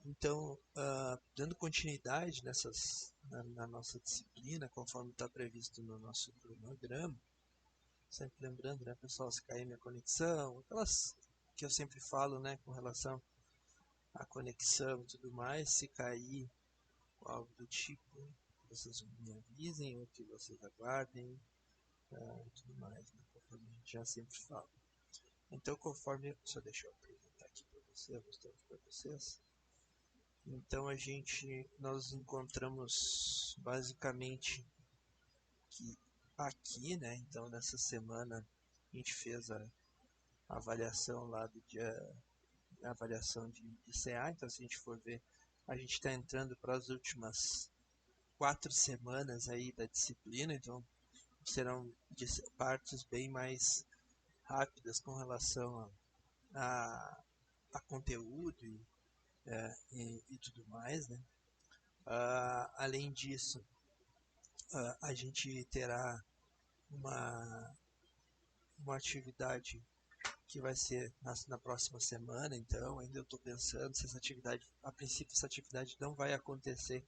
Então, dando continuidade na nossa disciplina, conforme está previsto no nosso cronograma, sempre lembrando, né, pessoal, se cair minha conexão, aquelas que eu sempre falo, né, com relação à conexão e tudo mais, se cair algo do tipo, vocês me avisem ou que vocês aguardem e tudo mais, né, conforme a gente já sempre fala. Então, conforme, só deixa eu apresentar aqui para vocês, mostrando para vocês. Então nós encontramos basicamente que aqui, né? Então nessa semana a gente fez a avaliação lá do dia, a avaliação de CA. Então se a gente for ver, a gente está entrando para as últimas 4 semanas aí da disciplina. Então serão partes bem mais rápidas com relação a conteúdo e tudo mais, né? Além disso, a gente terá uma, uma atividade que vai ser na próxima semana, então ainda eu estou pensando se essa atividade, a princípio essa atividade não vai acontecer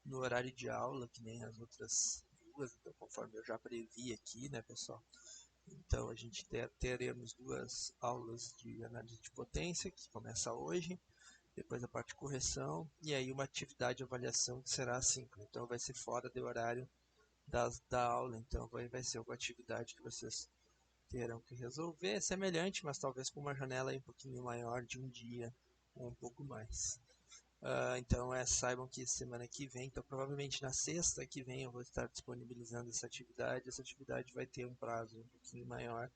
no horário de aula, que nem as outras duas, então conforme eu já previ aqui, né, pessoal? Então a gente teremos 2 aulas de análise de potência, que começa hoje, depois a parte de correção, e aí uma atividade de avaliação que será assíncrona. Então vai ser fora do horário da aula, então vai ser uma atividade que vocês terão que resolver. É semelhante, mas talvez com uma janela aí um pouquinho maior de um dia ou um pouco mais. Então saibam que semana que vem, então provavelmente na sexta que vem eu vou estar disponibilizando essa atividade. Essa atividade vai ter um prazo um pouquinho maior,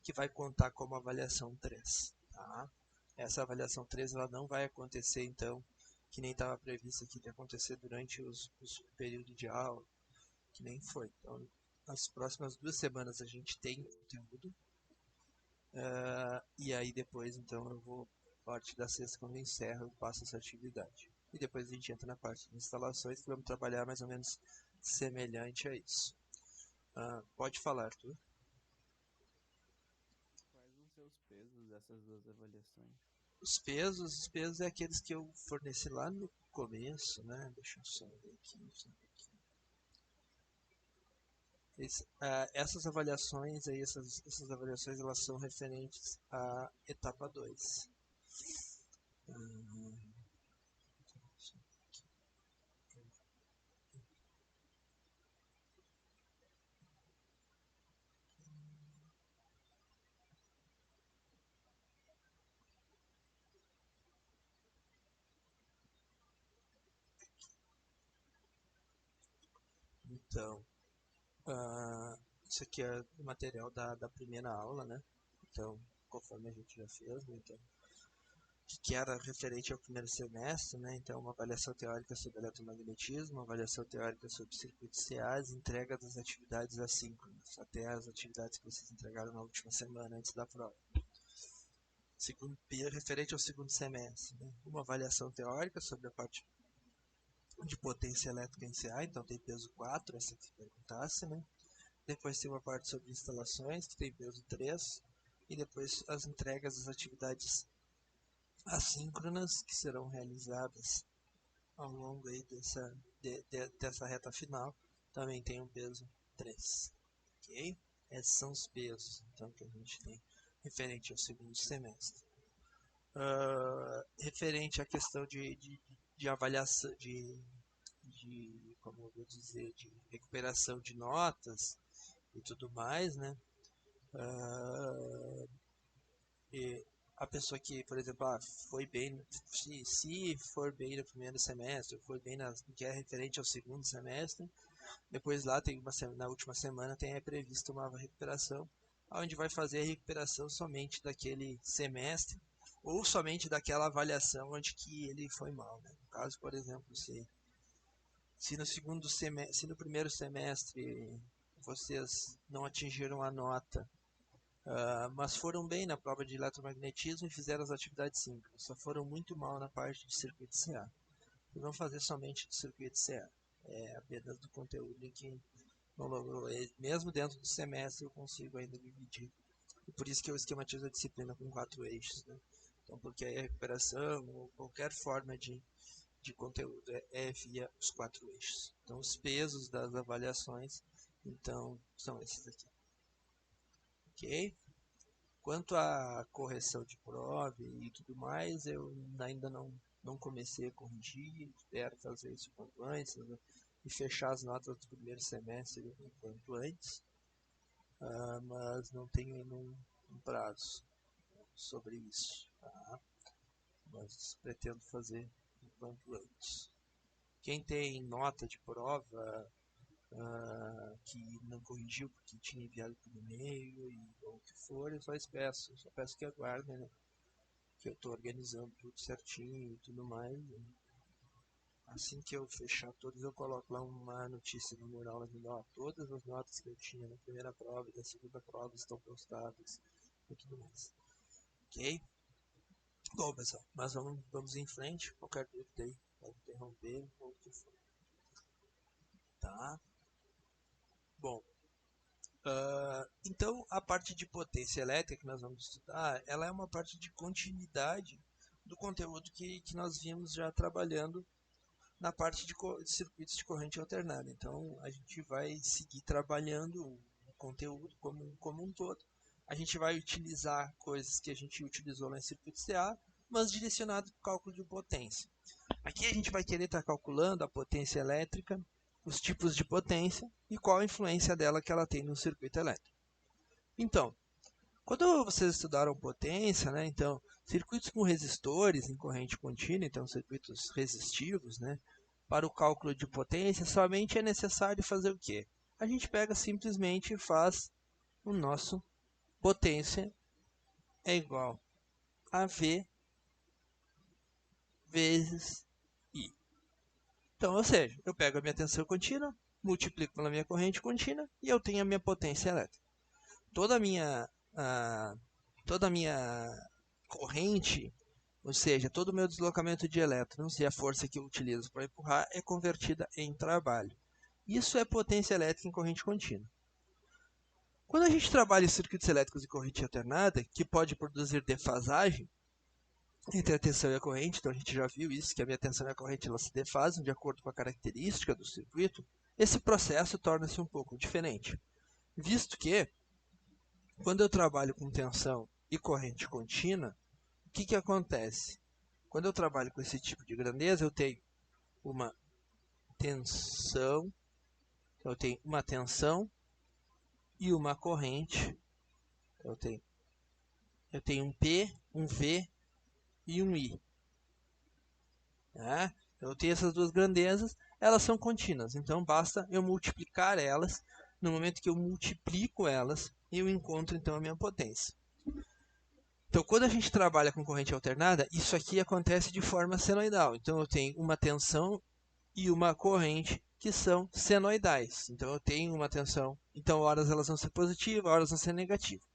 que vai contar como avaliação 3. Tá? Essa avaliação 3 ela não vai acontecer então, que nem estava previsto aqui de acontecer durante os períodos de aula, que nem foi. Então, nas próximas 2 semanas a gente tem conteúdo. E aí depois, então, eu vou, parte da sexta, quando eu encerro, eu passo essa atividade. E depois a gente entra na parte de instalações, que vamos trabalhar mais ou menos semelhante a isso. Pode falar, Arthur. Quais vão ser os pesos dessas duas avaliações? Os pesos é aqueles que eu forneci lá no começo, né? Deixa eu só ver aqui. Essas avaliações aí, essas avaliações, elas são referentes à etapa 2. Então, isso aqui é o material da primeira aula, né? Então, conforme a gente já fez, né? Então, que era referente ao primeiro semestre, né? Então, uma avaliação teórica sobre eletromagnetismo, uma avaliação teórica sobre circuitos CAs, entrega das atividades assíncronas, até as atividades que vocês entregaram na última semana antes da prova. Segundo, referente ao segundo semestre, né? Uma avaliação teórica sobre a parte de potência elétrica em CA, então tem peso 4, essa que perguntasse, né? Depois tem uma parte sobre instalações, que tem peso 3. E depois as entregas das atividades assíncronas, que serão realizadas ao longo aí dessa reta final, também tem um peso 3. Ok? Esses são os pesos então, que a gente tem referente ao segundo semestre. Referente à questão de avaliação, como eu vou dizer, de recuperação de notas e tudo mais, né? Uh, e a pessoa que, por exemplo, foi bem, se for bem no primeiro semestre, for bem que é referente ao segundo semestre, depois lá tem na última semana tem previsto uma recuperação, onde vai fazer a recuperação somente daquele semestre ou somente daquela avaliação onde que ele foi mal, né? No caso, por exemplo, se no segundo semestre, se no primeiro semestre vocês não atingiram a nota, mas foram bem na prova de eletromagnetismo e fizeram as atividades simples, só foram muito mal na parte de circuito CA. E vão fazer somente do circuito CA, apenas do conteúdo em que não logrou. Mesmo dentro do semestre eu consigo ainda dividir. E por isso que eu esquematizo a disciplina com 4 eixos, né? Então, porque aí a recuperação ou qualquer forma de conteúdo é via os 4 eixos. Então, os pesos das avaliações, então, são esses aqui. Ok? Quanto à correção de prova e tudo mais, eu ainda não comecei a corrigir, espero fazer isso quanto antes, né? E fechar as notas do primeiro semestre o quanto antes, mas não tenho ainda um prazo sobre isso, tá? Mas pretendo fazer o quanto antes. Quem tem nota de prova que não corrigiu porque tinha enviado por e-mail ou o que for, eu só peço que aguardem, né? Que eu estou organizando tudo certinho e tudo mais. Né? Assim que eu fechar todos, eu coloco lá uma notícia no mural dizendo, ó, todas as notas que eu tinha na primeira prova e na segunda prova estão postadas e tudo mais. Ok? Bom, pessoal, mas vamos em frente. Qualquer dúvida aí, pode interromper ou o que for. Tá? Bom, então a parte de potência elétrica que nós vamos estudar, ela é uma parte de continuidade do conteúdo que nós vimos já trabalhando na parte de circuitos de corrente alternada. Então a gente vai seguir trabalhando o conteúdo como um todo. A gente vai utilizar coisas que a gente utilizou lá em circuito CA, mas direcionado para o cálculo de potência. Aqui a gente vai querer estar calculando a potência elétrica, os tipos de potência e qual a influência dela que ela tem no circuito elétrico. Então, quando vocês estudaram potência, né, então, circuitos com resistores em corrente contínua, então circuitos resistivos, né, para o cálculo de potência, somente é necessário fazer o quê? A gente pega simplesmente e faz o nosso potência é igual a V vezes I. Então, ou seja, eu pego a minha tensão contínua, multiplico pela minha corrente contínua e eu tenho a minha potência elétrica. Toda a minha corrente, ou seja, todo o meu deslocamento de elétrons e a força que eu utilizo para empurrar é convertida em trabalho. Isso é potência elétrica em corrente contínua. Quando a gente trabalha em circuitos elétricos de corrente alternada, que pode produzir defasagem entre a tensão e a corrente, então a gente já viu isso, que a minha tensão e a corrente elas se defasam de acordo com a característica do circuito, esse processo torna-se um pouco diferente, visto que quando eu trabalho com tensão e corrente contínua, o que acontece? Quando eu trabalho com esse tipo de grandeza, eu tenho uma tensão e uma corrente. Eu tenho um P, um V e um I. Né? Eu tenho essas duas grandezas, elas são contínuas, então basta eu multiplicar elas. No momento que eu multiplico elas, eu encontro então a minha potência. Então, quando a gente trabalha com corrente alternada, isso aqui acontece de forma senoidal. Então, eu tenho uma tensão e uma corrente que são senoidais. Então, eu tenho uma tensão. Então, horas elas vão ser positivas, horas vão ser negativas.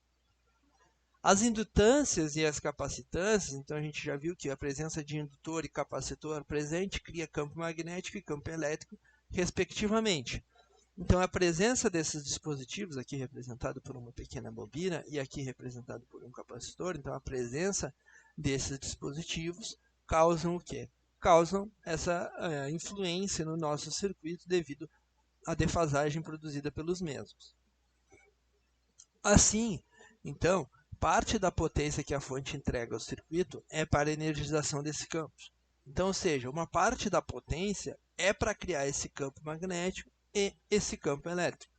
As indutâncias e as capacitâncias, então a gente já viu que a presença de indutor e capacitor presente cria campo magnético e campo elétrico, respectivamente. Então, a presença desses dispositivos, aqui representado por uma pequena bobina e aqui representado por um capacitor, então a presença desses dispositivos causam o quê? Causam essa influência no nosso circuito devido à defasagem produzida pelos mesmos. Assim, então, parte da potência que a fonte entrega ao circuito é para a energização desse campo. Então, ou seja, uma parte da potência é para criar esse campo magnético e esse campo elétrico.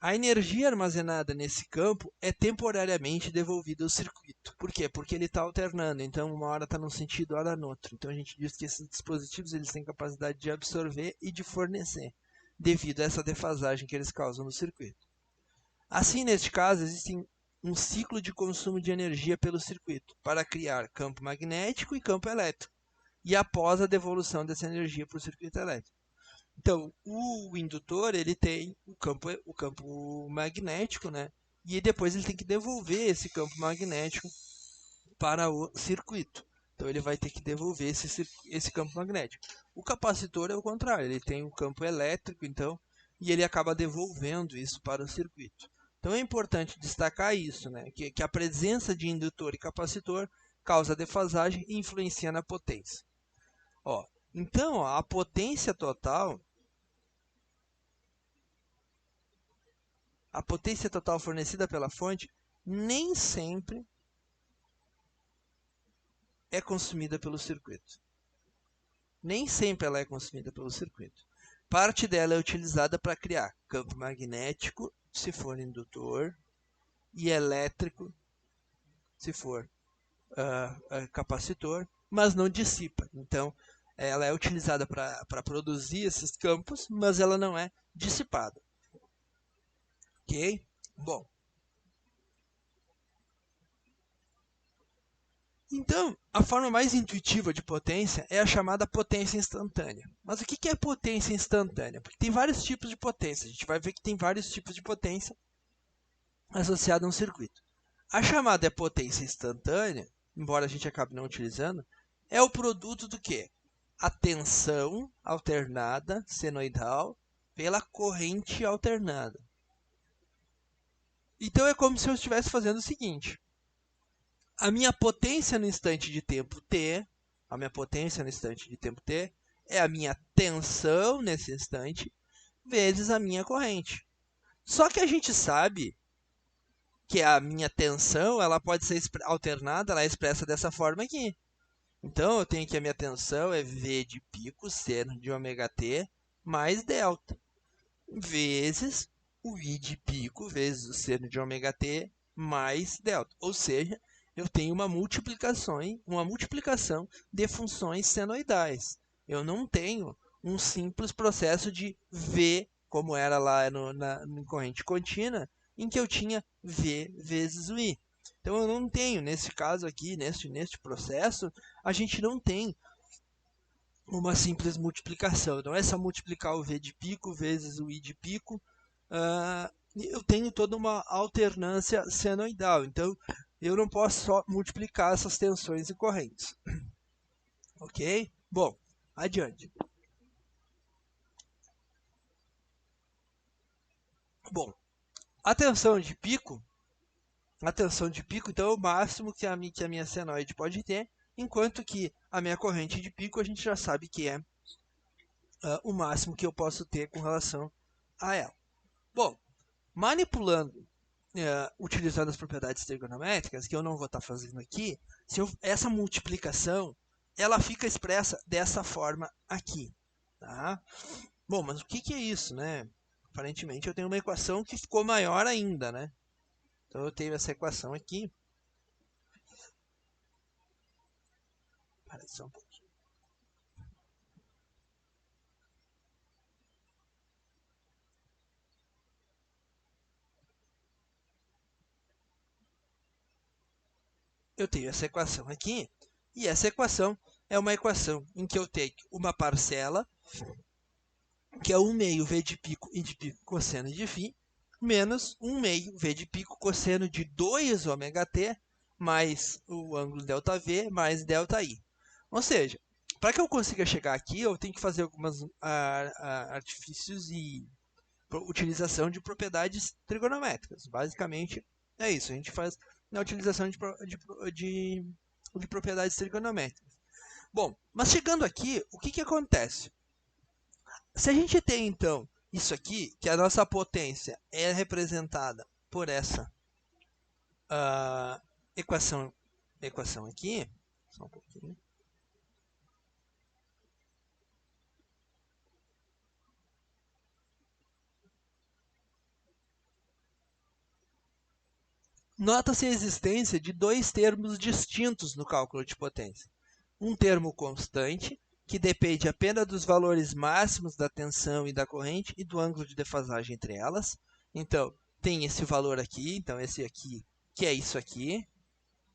A energia armazenada nesse campo é temporariamente devolvida ao circuito. Por quê? Porque ele está alternando, então uma hora está num sentido, hora no outro. Então a gente diz que esses dispositivos eles têm capacidade de absorver e de fornecer, devido a essa defasagem que eles causam no circuito. Assim, neste caso, existe um ciclo de consumo de energia pelo circuito, para criar campo magnético e campo elétrico, e após a devolução dessa energia para o circuito elétrico. Então, o indutor ele tem o campo magnético, né? E depois ele tem que devolver esse campo magnético para o circuito. Então, ele vai ter que devolver esse campo magnético. O capacitor é o contrário, ele tem o campo elétrico, então, e ele acaba devolvendo isso para o circuito. Então é importante destacar isso, né? Que a presença de indutor e capacitor causa defasagem e influencia na potência. Ó, então, ó, a potência total fornecida pela fonte nem sempre é consumida pelo circuito. Nem sempre ela é consumida pelo circuito. Parte dela é utilizada para criar campo magnético, se for indutor, e elétrico, se for capacitor, mas não dissipa. Então, ela é utilizada para produzir esses campos, mas ela não é dissipada. Ok? Bom. Então, a forma mais intuitiva de potência é a chamada potência instantânea. Mas o que é potência instantânea? Porque tem vários tipos de potência. A gente vai ver que tem vários tipos de potência associada a um circuito. A chamada potência instantânea, embora a gente acabe não utilizando, é o produto do quê? A tensão alternada senoidal pela corrente alternada. Então é como se eu estivesse fazendo o seguinte: a minha potência no instante de tempo t, é a minha tensão nesse instante vezes a minha corrente. Só que a gente sabe que a minha tensão ela pode ser alternada, ela é expressa dessa forma aqui. Então eu tenho que a minha tensão é V de pico seno de ômega t mais delta, vezes o I de pico vezes o seno de ômega t mais delta. Ou seja, eu tenho uma multiplicação de funções senoidais. Eu não tenho um simples processo de V, como era lá na corrente contínua, em que eu tinha V vezes o I. Então, eu não tenho, nesse caso aqui, neste processo, a gente não tem uma simples multiplicação. Então, é só multiplicar o V de pico vezes o I de pico. Eu tenho toda uma alternância senoidal. Então, eu não posso só multiplicar essas tensões e correntes. Ok? Bom, adiante. Bom, a tensão de pico, então, é o máximo que a minha senoide pode ter, enquanto que a minha corrente de pico a gente já sabe que é o máximo que eu posso ter com relação a ela. Bom, manipulando, utilizando as propriedades trigonométricas, que eu não vou estar fazendo aqui, essa multiplicação ela fica expressa dessa forma aqui. Tá? Bom, mas o que é isso, né? Aparentemente eu tenho uma equação que ficou maior ainda, né? Então eu tenho essa equação aqui. Para só um pouquinho. Eu tenho essa equação aqui, e essa equação é uma equação em que eu tenho uma parcela, que é 1 meio V de pico e de pico cosseno de φ, menos 1 meio V de pico cosseno de 2 ômega t, mais o ângulo ΔV, mais ΔI. Ou seja, para que eu consiga chegar aqui, eu tenho que fazer alguns artifícios e utilização de propriedades trigonométricas. Basicamente, é isso. A gente faz na utilização de propriedades trigonométricas. Bom, mas chegando aqui, o que acontece? Se a gente tem, então, isso aqui, que a nossa potência é representada por essa equação aqui, só um pouquinho. Nota-se a existência de dois termos distintos no cálculo de potência. Um termo constante, que depende apenas dos valores máximos da tensão e da corrente e do ângulo de defasagem entre elas. Então, tem esse valor aqui, então esse aqui, que é isso aqui,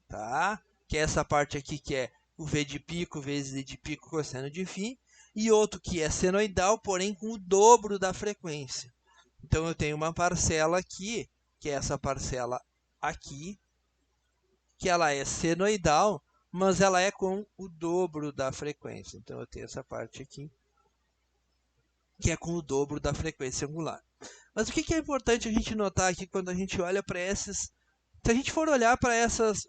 tá? Que é essa parte aqui, que é o V de pico vezes I de pico cosseno de φ, e outro que é senoidal, porém com o dobro da frequência. Então, eu tenho uma parcela aqui, que é essa parcela aqui, que ela é senoidal, mas ela é com o dobro da frequência. Então, eu tenho essa parte aqui, que é com o dobro da frequência angular. Mas o que é importante a gente notar aqui quando a gente olha para esses... Se a gente for olhar para essas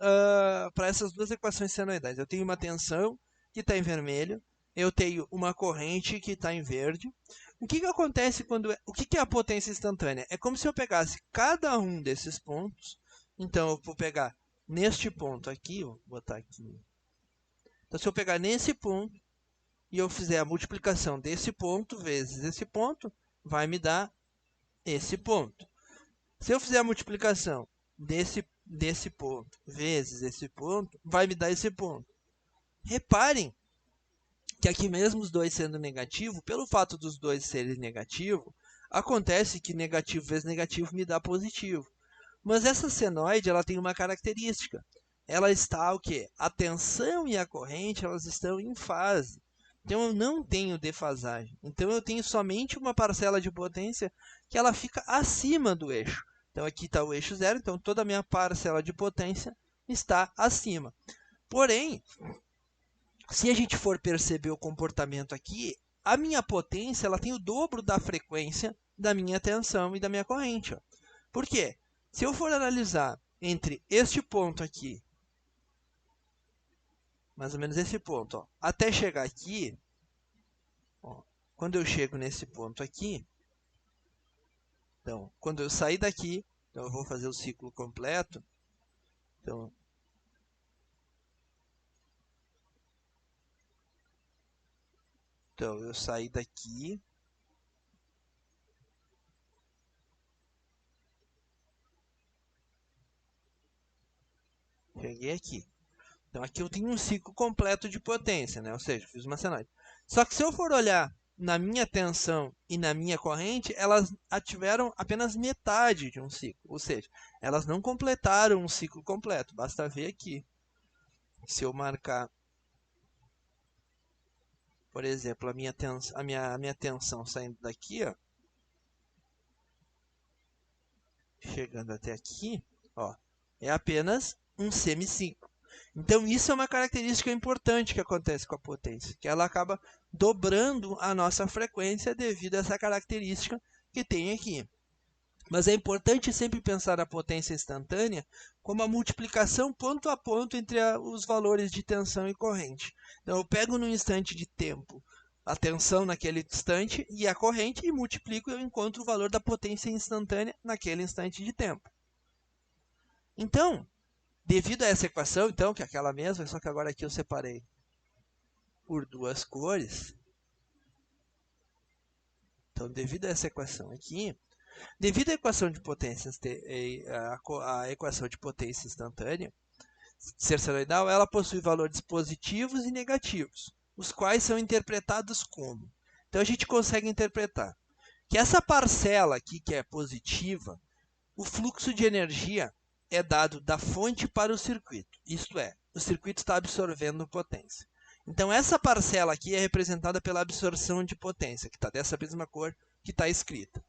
duas equações senoidais, eu tenho uma tensão que está em vermelho, eu tenho uma corrente que está em verde. O que acontece quando... O que é a potência instantânea? É como se eu pegasse cada um desses pontos. Então, eu vou pegar neste ponto aqui, vou botar aqui. Então, se eu pegar nesse ponto e eu fizer a multiplicação desse ponto vezes esse ponto, vai me dar esse ponto. Se eu fizer a multiplicação desse ponto vezes esse ponto, vai me dar esse ponto. Reparem que aqui mesmo os dois sendo negativo, pelo fato dos dois serem negativo, acontece que negativo vezes negativo me dá positivo. Mas essa senoide ela tem uma característica. Ela está o quê? A tensão e a corrente elas estão em fase. Então eu não tenho defasagem. Então eu tenho somente uma parcela de potência que ela fica acima do eixo. Então aqui está o eixo zero, então toda a minha parcela de potência está acima. Porém, se a gente for perceber o comportamento aqui, a minha potência ela tem o dobro da frequência da minha tensão e da minha corrente. Ó. Por quê? Se eu for analisar entre este ponto aqui, mais ou menos esse ponto, ó, até chegar aqui, ó, quando eu chego nesse ponto aqui, então, quando eu sair daqui, então eu vou fazer o ciclo completo, então eu saí daqui, cheguei aqui. Então, aqui eu tenho um ciclo completo de potência, né? Ou seja, fiz uma senoide. Só que se eu for olhar na minha tensão e na minha corrente, elas tiveram apenas metade de um ciclo. Ou seja, elas não completaram um ciclo completo. Basta ver aqui. Se eu marcar, por exemplo, a minha tensão saindo daqui, ó, chegando até aqui, ó, é apenas um semiciclo. Então, isso é uma característica importante que acontece com a potência, que ela acaba dobrando a nossa frequência devido a essa característica que tem aqui. Mas é importante sempre pensar a potência instantânea como a multiplicação ponto a ponto entre os valores de tensão e corrente. Então, eu pego num instante de tempo a tensão naquele instante e a corrente e multiplico e eu encontro o valor da potência instantânea naquele instante de tempo. Então, devido a essa equação, então, que é aquela mesma, só que agora aqui eu separei por duas cores. Então, devido a essa equação aqui, devido à equação de potência, a equação de potência instantânea, ser senoidal, ela possui valores positivos e negativos, os quais são interpretados como? Então, a gente consegue interpretar que essa parcela aqui, que é positiva, o fluxo de energia é dado da fonte para o circuito, isto é, o circuito está absorvendo potência. Então, essa parcela aqui é representada pela absorção de potência, que está dessa mesma cor que está escrita.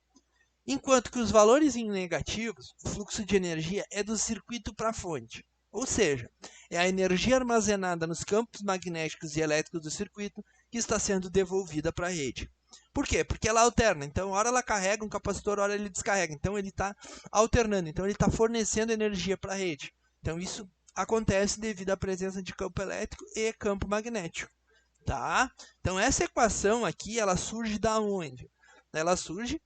Enquanto que os valores em negativos, o fluxo de energia é do circuito para a fonte. Ou seja, é a energia armazenada nos campos magnéticos e elétricos do circuito que está sendo devolvida para a rede. Por quê? Porque ela alterna. Então, hora ela carrega um capacitor, hora ele descarrega. Então, ele está alternando. Então, ele está fornecendo energia para a rede. Então, isso acontece devido à presença de campo elétrico e campo magnético. Tá? Então, essa equação aqui, ela surge da onde? Ela surge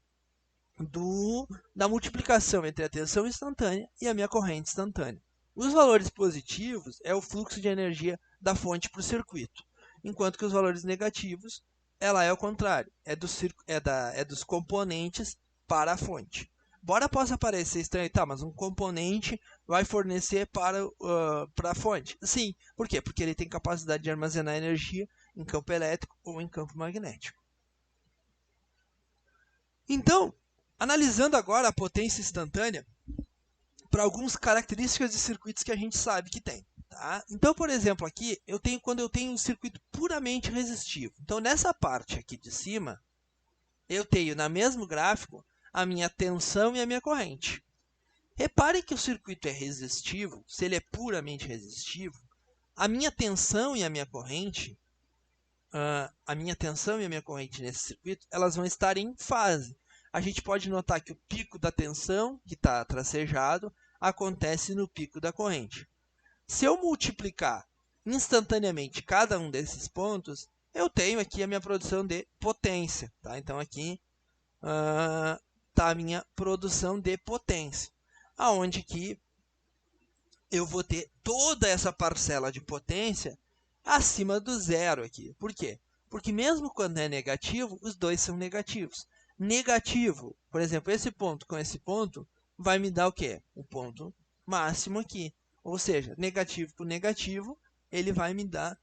da multiplicação entre a tensão instantânea e a minha corrente instantânea. Os valores positivos é o fluxo de energia da fonte para o circuito, enquanto que os valores negativos, ela é o contrário, é dos componentes para a fonte. Embora possa parecer estranho, tá, mas um componente vai fornecer para a fonte. Sim, por quê? Porque ele tem capacidade de armazenar energia em campo elétrico ou em campo magnético. Então, analisando agora a potência instantânea para algumas características de circuitos que a gente sabe que tem. Tá? Então, por exemplo, aqui, quando eu tenho um circuito puramente resistivo. Então, nessa parte aqui de cima, eu tenho, no mesmo gráfico, a minha tensão e a minha corrente. Reparem que o circuito é resistivo, se ele é puramente resistivo, a minha tensão e a minha corrente, nesse circuito, elas vão estar em fase. a gente pode notar que o pico da tensão, que está tracejado, acontece no pico da corrente. Se eu multiplicar instantaneamente cada um desses pontos, eu tenho aqui a minha produção de potência. Tá? Então, aqui está a minha produção de potência, aonde que eu vou ter toda essa parcela de potência acima do zero aqui. Por quê? Porque mesmo quando é negativo, os dois são negativos. Negativo, por exemplo, esse ponto com esse ponto, vai me dar o quê? O ponto máximo aqui. Ou seja, negativo por negativo, ele vai me dar,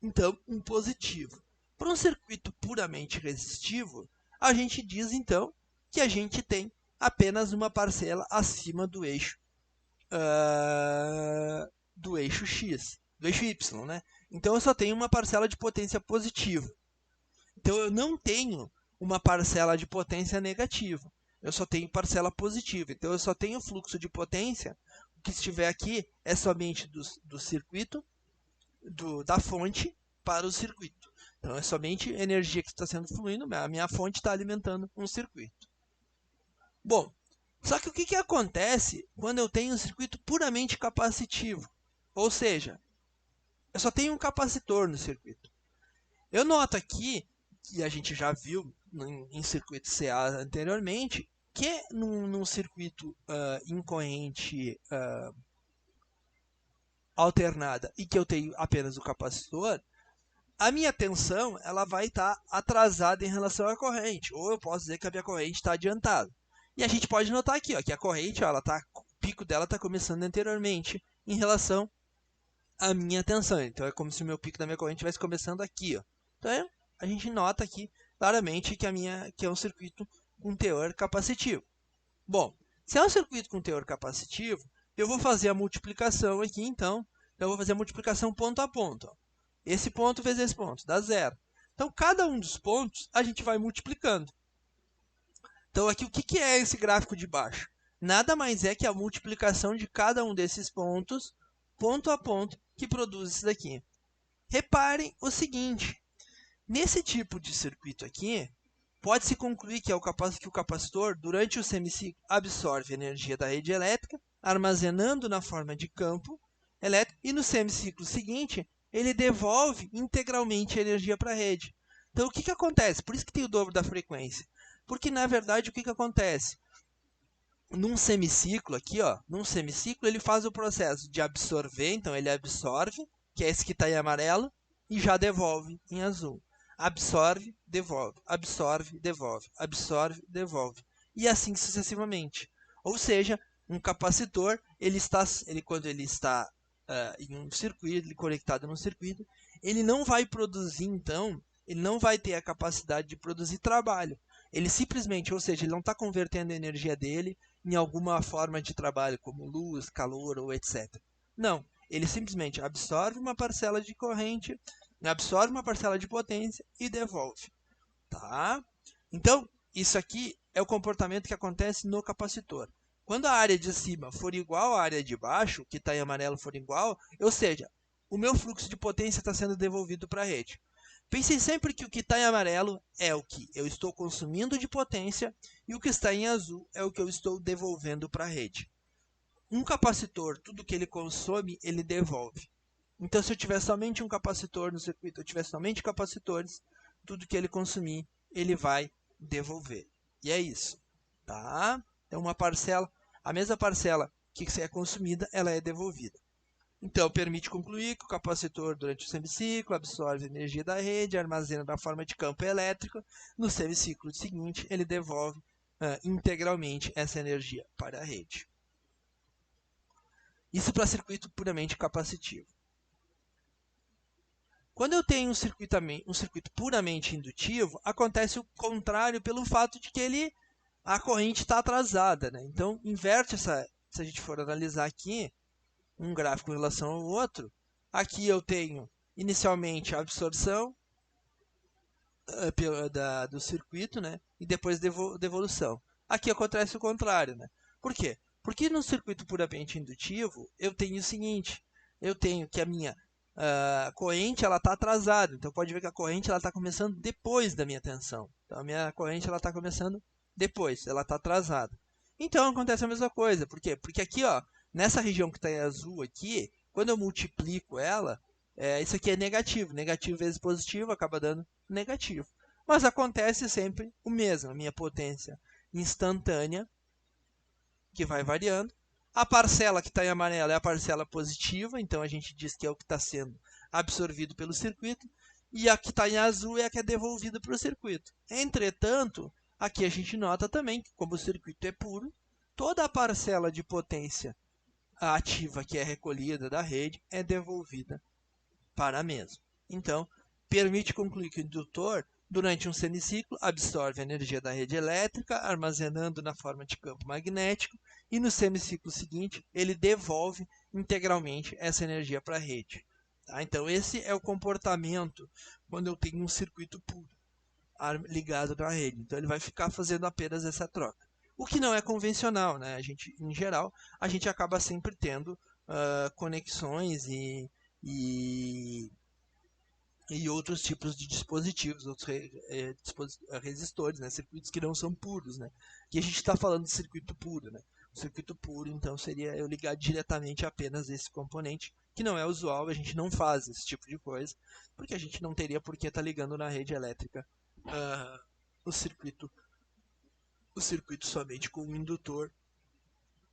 então, um positivo. Para um circuito puramente resistivo, a gente diz, então, que a gente tem apenas uma parcela acima do eixo X, do eixo Y, né? Então, eu só tenho uma parcela de potência positiva. Então, eu não tenho uma parcela de potência negativa. Eu só tenho parcela positiva. Então, eu só tenho fluxo de potência. O que estiver aqui é somente do circuito, da fonte para o circuito. Então, é somente energia que está sendo fluindo. A minha fonte está alimentando um circuito. Bom, só que o que acontece quando eu tenho um circuito puramente capacitivo? Ou seja, eu só tenho um capacitor no circuito. Eu noto aqui, que a gente já viu em circuito CA anteriormente, que num circuito em corrente alternada e que eu tenho apenas o capacitor, a minha tensão ela vai estar atrasada em relação à corrente, ou eu posso dizer que a minha corrente está adiantada. E a gente pode notar aqui que a corrente, o pico dela está começando anteriormente em relação à minha tensão. Então, é como se o meu pico da minha corrente estivesse começando aqui. Então, a gente nota aqui claramente que é um circuito com teor capacitivo. Bom, se é um circuito com teor capacitivo, eu vou fazer a multiplicação aqui, então. Eu vou fazer a multiplicação ponto a ponto. Esse ponto vezes esse ponto, dá zero. Então, cada um dos pontos, a gente vai multiplicando. Então, aqui, o que é esse gráfico de baixo? Nada mais é que a multiplicação de cada um desses pontos, ponto a ponto, que produz isso daqui. Reparem o seguinte, nesse tipo de circuito aqui, pode-se concluir que o capacitor, durante o semiciclo, absorve energia da rede elétrica, armazenando na forma de campo elétrico, e no semiciclo seguinte, ele devolve integralmente a energia para a rede. Então, o que acontece? Por isso que tem o dobro da frequência. Porque, na verdade, o que acontece? Num semiciclo aqui, num semiciclo, ele faz o processo de absorver, então ele absorve, que é esse que está em amarelo, e já devolve em azul. Absorve, devolve, absorve, devolve, absorve, devolve. E assim sucessivamente. Ou seja, um capacitor, quando ele está em um circuito, ele conectado num circuito, ele não vai produzir, então, ele não vai ter a capacidade de produzir trabalho. Ele simplesmente, ou seja, ele não está convertendo a energia dele em alguma forma de trabalho, como luz, calor ou etc. Não, ele simplesmente absorve uma parcela de corrente, absorve uma parcela de potência e devolve. Tá? Então, isso aqui é o comportamento que acontece no capacitor. Quando a área de cima for igual à área de baixo, que está em amarelo for igual, ou seja, o meu fluxo de potência está sendo devolvido para a rede. Pensem sempre que o que está em amarelo é o que eu estou consumindo de potência e o que está em azul é o que eu estou devolvendo para a rede. Um capacitor, tudo que ele consome, ele devolve. Então, se eu tiver somente um capacitor no circuito, eu tiver somente capacitores, tudo que ele consumir, ele vai devolver. E é isso. Tá? Então, uma parcela, a mesma parcela que é consumida, ela é devolvida. Então, permite concluir que o capacitor, durante o semiciclo, absorve a energia da rede, armazena na forma de campo elétrico. No semiciclo seguinte, ele devolve integralmente essa energia para a rede. Isso para circuito puramente capacitivo. Quando eu tenho um circuito puramente indutivo, acontece o contrário pelo fato de que a corrente está atrasada. Né? Então, inverte se a gente for analisar aqui, um gráfico em relação ao outro. Aqui eu tenho inicialmente a absorção do circuito, né? E depois devolução. Aqui acontece o contrário. Né? Por quê? Porque no circuito puramente indutivo, eu tenho o seguinte, eu tenho que a minha corrente está atrasada. Então, pode ver que a corrente está começando depois da minha tensão. Então, a minha corrente está começando depois, ela está atrasada. Então acontece a mesma coisa. Por quê? Porque aqui, ó, nessa região que está em azul aqui, quando eu multiplico ela, isso aqui é negativo. Negativo vezes positivo acaba dando negativo. Mas acontece sempre o mesmo. A minha potência instantânea, que vai variando. A parcela que está em amarelo é a parcela positiva, então a gente diz que é o que está sendo absorvido pelo circuito. E a que está em azul é a que é devolvida para o circuito. Entretanto, aqui a gente nota também que, como o circuito é puro, toda a parcela de potência ativa que é recolhida da rede é devolvida para a mesma. Então, permite concluir que o indutor, durante um semiciclo, absorve a energia da rede elétrica, armazenando na forma de campo magnético, e no semiciclo seguinte, ele devolve integralmente essa energia para a rede. Tá? Então, esse é o comportamento quando eu tenho um circuito puro ligado na rede. Então, ele vai ficar fazendo apenas essa troca. O que não é convencional, né? A gente, em geral, a gente acaba sempre tendo conexões e outros tipos de dispositivos, outros resistores, né? Circuitos que não são puros. Né? Aqui a gente está falando de circuito puro. Né? O circuito puro, então, seria eu ligar diretamente apenas esse componente, que não é usual, a gente não faz esse tipo de coisa, porque a gente não teria por que estar ligando na rede elétrica o circuito somente com um indutor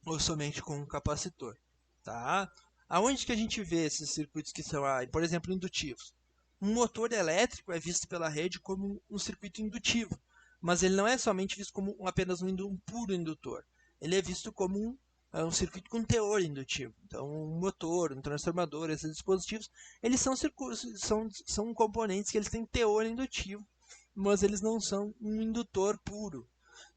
ou somente com um capacitor. Tá? Aonde que a gente vê esses circuitos que são, por exemplo, indutivos? Um motor elétrico é visto pela rede como um circuito indutivo, mas ele não é somente visto como apenas um puro indutor. Ele é visto como um circuito com teor indutivo. Então, um motor, um transformador, esses dispositivos, eles são componentes que eles têm teor indutivo, mas eles não são um indutor puro.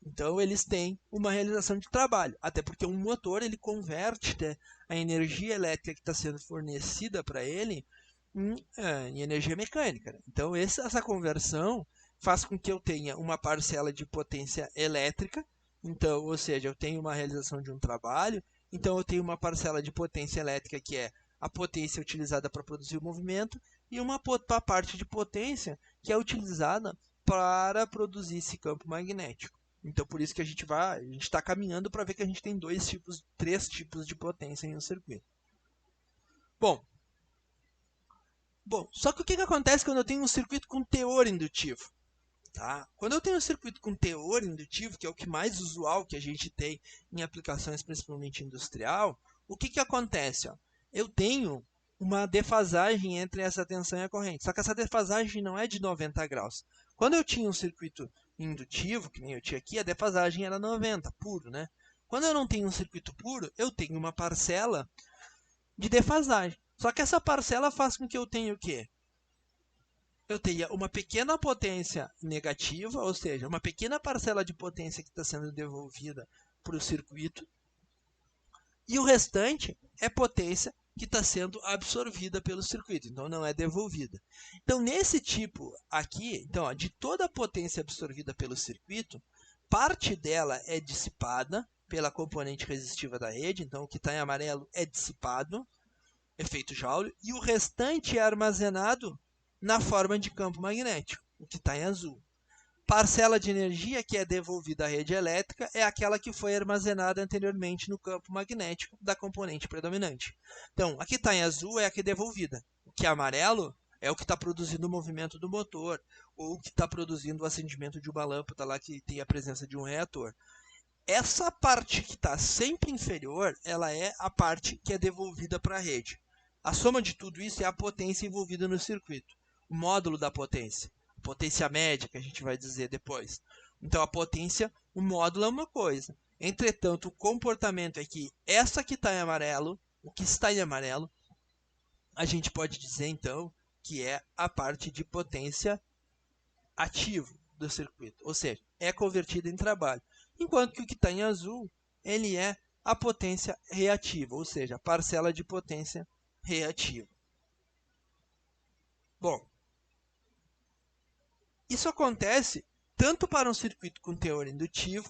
Então, eles têm uma realização de trabalho, até porque um motor ele converte a energia elétrica que está sendo fornecida para ele em energia mecânica. Então, essa conversão faz com que eu tenha uma parcela de potência elétrica, então, ou seja, eu tenho uma realização de um trabalho, então eu tenho uma parcela de potência elétrica que é a potência utilizada para produzir o movimento e uma parte de potência que é utilizada para produzir esse campo magnético. Então, por isso que a gente está caminhando para ver que a gente tem três tipos de potência em um circuito. Bom, só que o que acontece quando eu tenho um circuito com teor indutivo? Tá? Quando eu tenho um circuito com teor indutivo, que é o que mais usual que a gente tem em aplicações principalmente industrial, o que acontece? Ó? Eu tenho uma defasagem entre essa tensão e a corrente, só que essa defasagem não é de 90 graus. Quando eu tinha um circuito indutivo, que nem eu tinha aqui, a defasagem era 90, puro, né? Quando eu não tenho um circuito puro, eu tenho uma parcela de defasagem. Só que essa parcela faz com que eu tenha o quê? Eu tenha uma pequena potência negativa, ou seja, uma pequena parcela de potência que está sendo devolvida para o circuito, e o restante é potência que está sendo absorvida pelo circuito, então não é devolvida. Então, nesse tipo aqui, então, de toda a potência absorvida pelo circuito, parte dela é dissipada pela componente resistiva da rede, então o que está em amarelo é dissipado, efeito Joule, e o restante é armazenado na forma de campo magnético, o que está em azul. Parcela de energia que é devolvida à rede elétrica é aquela que foi armazenada anteriormente no campo magnético da componente predominante. Então, a que está em azul é a que é devolvida. O que é amarelo é o que está produzindo o movimento do motor, ou o que está produzindo o acendimento de uma lâmpada lá que tem a presença de um reator. Essa parte que está sempre inferior, ela é a parte que é devolvida para a rede. A soma de tudo isso é a potência envolvida no circuito, o módulo da potência. Potência média, que a gente vai dizer depois. Então, a potência, o módulo é uma coisa. Entretanto, o comportamento é que essa que está em amarelo, o que está em amarelo, a gente pode dizer, então, que é a parte de potência ativa do circuito. Ou seja, é convertida em trabalho. Enquanto que o que está em azul, ele é a potência reativa, ou seja, a parcela de potência reativa. Bom, isso acontece tanto para um circuito com teor indutivo,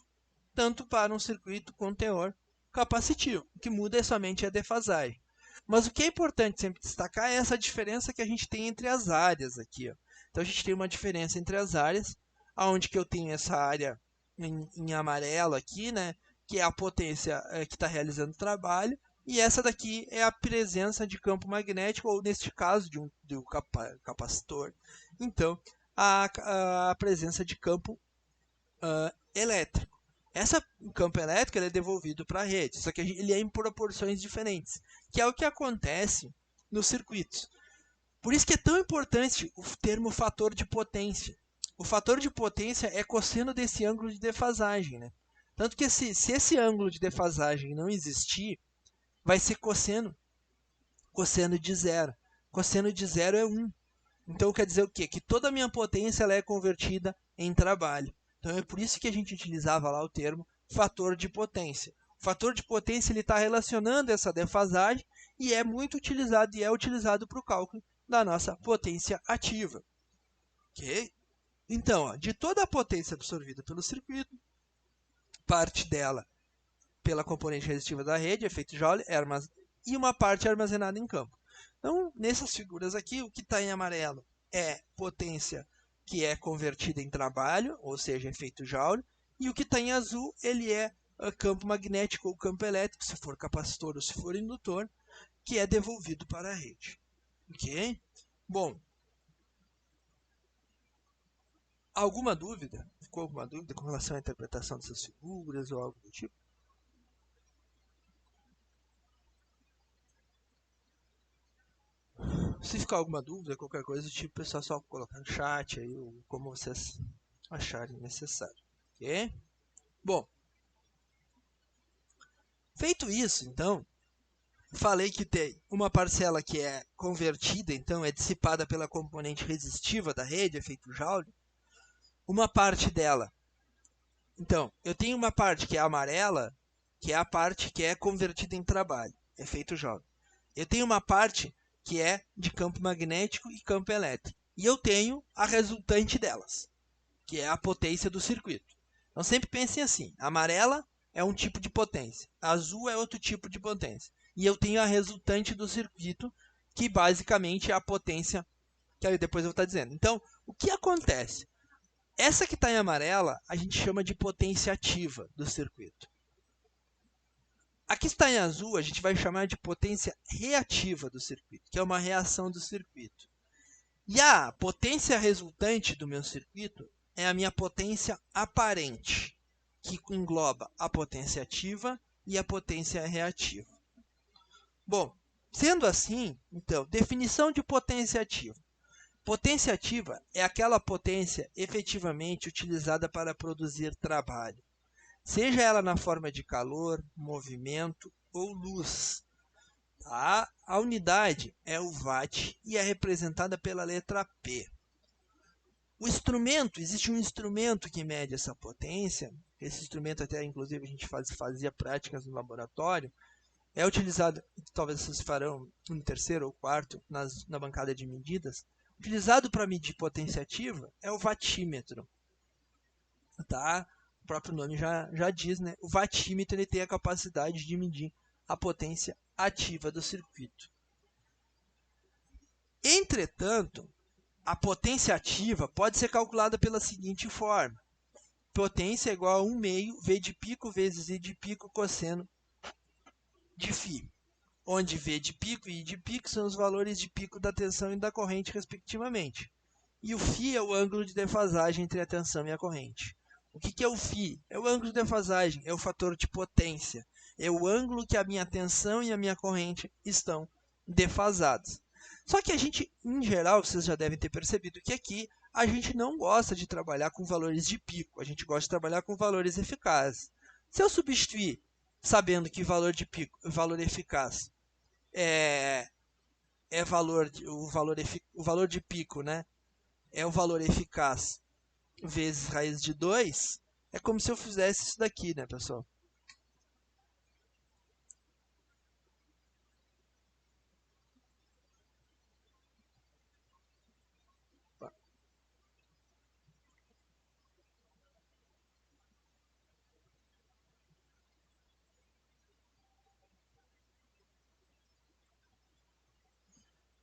tanto para um circuito com teor capacitivo. O que muda é somente a defasagem. Mas o que é importante sempre destacar é essa diferença que a gente tem entre as áreas aqui. Ó. Então, a gente tem uma diferença entre as áreas, onde que eu tenho essa área em amarelo aqui, né, que é a potência que está realizando o trabalho, e essa daqui é a presença de campo magnético, ou neste caso, de um capacitor. Então, a presença de campo elétrico. Esse campo elétrico ele é devolvido para a rede, só que ele é em proporções diferentes, que é o que acontece nos circuitos. Por isso que é tão importante o termo fator de potência. O fator de potência é cosseno desse ângulo de defasagem, né? Tanto que se esse ângulo de defasagem não existir, vai ser cosseno de zero. Cosseno de zero é 1. Então quer dizer o quê? Que toda a minha potência ela é convertida em trabalho. Então é por isso que a gente utilizava lá o termo fator de potência. O fator de potência está relacionando essa defasagem e é muito utilizado e é utilizado para o cálculo da nossa potência ativa. Ok? Então, ó, de toda a potência absorvida pelo circuito, parte dela pela componente resistiva da rede, efeito Joule, e uma parte armazenada em campo. Então, nessas figuras aqui, o que está em amarelo é potência que é convertida em trabalho, ou seja, efeito Joule, e o que está em azul, ele é campo magnético ou campo elétrico, se for capacitor ou se for indutor, que é devolvido para a rede. Ok? Bom, alguma dúvida? Ficou alguma dúvida com relação à interpretação dessas figuras ou algo do tipo? Se ficar alguma dúvida, qualquer coisa do tipo, pessoal, só colocar no chat aí, ou como vocês acharem necessário. Ok? Bom, feito isso, então, falei que tem uma parcela que é convertida, então é dissipada pela componente resistiva da rede, efeito Joule. Uma parte dela. Então, eu tenho uma parte que é amarela, que é a parte que é convertida em trabalho, efeito Joule. Eu tenho uma parte que é de campo magnético e campo elétrico. E eu tenho a resultante delas, que é a potência do circuito. Então sempre pensem assim, a amarela é um tipo de potência, a azul é outro tipo de potência. E eu tenho a resultante do circuito, que basicamente é a potência que aí depois eu vou estar dizendo. Então, o que acontece? Essa que está em amarela, a gente chama de potência ativa do circuito. A que está em azul, a gente vai chamar de potência reativa do circuito, que é uma reação do circuito. E a potência resultante do meu circuito é a minha potência aparente, que engloba a potência ativa e a potência reativa. Bom, sendo assim, então, definição de potência ativa. Potência ativa é aquela potência efetivamente utilizada para produzir trabalho, seja ela na forma de calor, movimento ou luz. Tá? A unidade é o watt e é representada pela letra P. O instrumento, existe um instrumento que mede essa potência, esse instrumento até inclusive a gente fazia práticas no laboratório, é utilizado, talvez vocês farão no terceiro ou quarto, na bancada de medidas, utilizado para medir potência ativa é o wattímetro. Tá? O próprio nome já diz, né? O wattímetro ele tem a capacidade de medir a potência ativa do circuito. Entretanto, a potência ativa pode ser calculada pela seguinte forma. Potência é igual a 1 meio V de pico vezes I de pico cosseno de φ, onde V de pico e I de pico são os valores de pico da tensão e da corrente, respectivamente. E o φ é o ângulo de defasagem entre a tensão e a corrente. O que é o φ? É o ângulo de defasagem, é o fator de potência. É o ângulo que a minha tensão e a minha corrente estão defasados. Só que a gente, em geral, vocês já devem ter percebido que aqui a gente não gosta de trabalhar com valores de pico, a gente gosta de trabalhar com valores eficazes. Se eu substituir, sabendo que valor de pico, valor eficaz o valor de pico, né? É o valor eficaz vezes raiz de 2, é como se eu fizesse isso daqui, né, pessoal?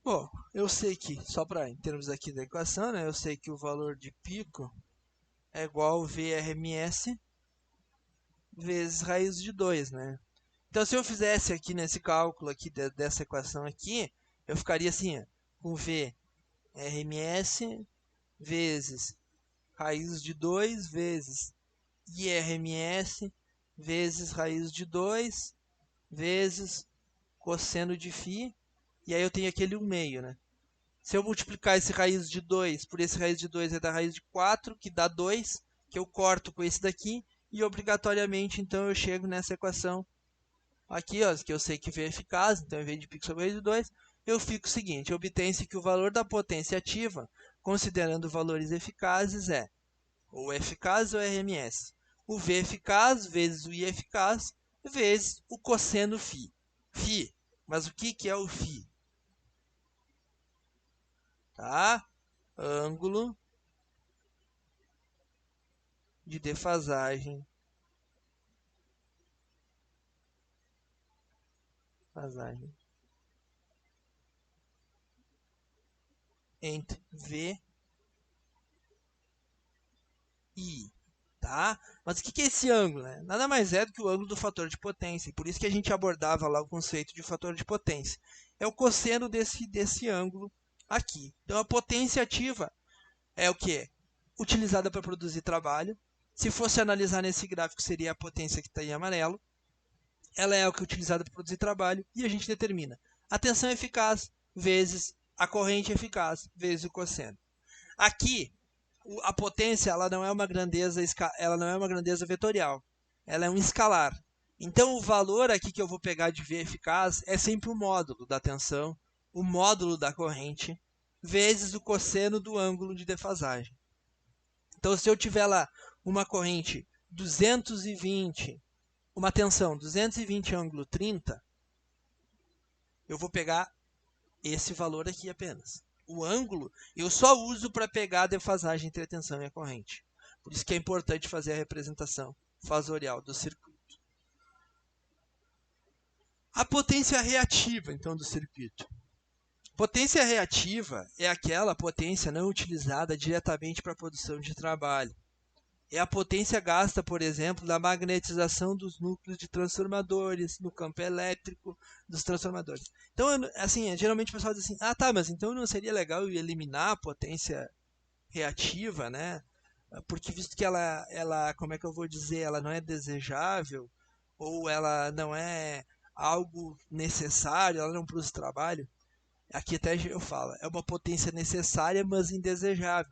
Bom, eu sei que, só para em termos aqui da equação, né, eu sei que o valor de pico é igual ao VRMS vezes raiz de 2, né? Então, se eu fizesse aqui nesse cálculo aqui dessa equação aqui, eu ficaria assim, ó, com V RMS vezes raiz de 2 vezes IRMS vezes raiz de 2 vezes cosseno de φ, e aí eu tenho aquele 1/2, né? Se eu multiplicar esse raiz de 2 por esse raiz de 2 é da raiz de 4, que dá 2, que eu corto com esse daqui, e obrigatoriamente, então, eu chego nessa equação aqui, ó, que eu sei que V é eficaz, então, em vez de π sobre raiz de 2, eu fico o seguinte, obtém-se que o valor da potência ativa, considerando valores eficazes, é ou eficaz ou RMS. O V eficaz vezes o I eficaz vezes o cosseno φ. Φ. Mas o que é o φ? Tá? Ângulo de defasagem. Entre V e I. Tá? Mas o que é esse ângulo? Né? Nada mais é do que o ângulo do fator de potência. Por isso que a gente abordava lá o conceito de fator de potência. É o cosseno desse ângulo aqui. Então, a potência ativa é o que? Utilizada para produzir trabalho. Se fosse analisar nesse gráfico, seria a potência que está em amarelo. Ela é o que é utilizada para produzir trabalho e a gente determina a tensão eficaz vezes a corrente eficaz vezes o cosseno. Aqui, a potência ela não é uma grandeza vetorial, ela é um escalar. Então, o valor aqui que eu vou pegar de V eficaz é sempre o módulo da tensão, o módulo da corrente, vezes o cosseno do ângulo de defasagem. Então, se eu tiver lá uma corrente 220, uma tensão 220 ângulo 30, eu vou pegar esse valor aqui apenas. O ângulo eu só uso para pegar a defasagem entre a tensão e a corrente. Por isso que é importante fazer a representação fasorial do circuito. A potência reativa, então, do circuito. Potência reativa é aquela potência não utilizada diretamente para a produção de trabalho. É a potência gasta, por exemplo, na magnetização dos núcleos de transformadores, no campo elétrico dos transformadores. Então, assim, geralmente o pessoal diz assim, ah, tá, mas então não seria legal eu eliminar a potência reativa, né? Porque visto que ela, como é que eu vou dizer, ela não é desejável, ou ela não é algo necessário, ela não produz trabalho. Aqui até eu falo, é uma potência necessária, mas indesejável,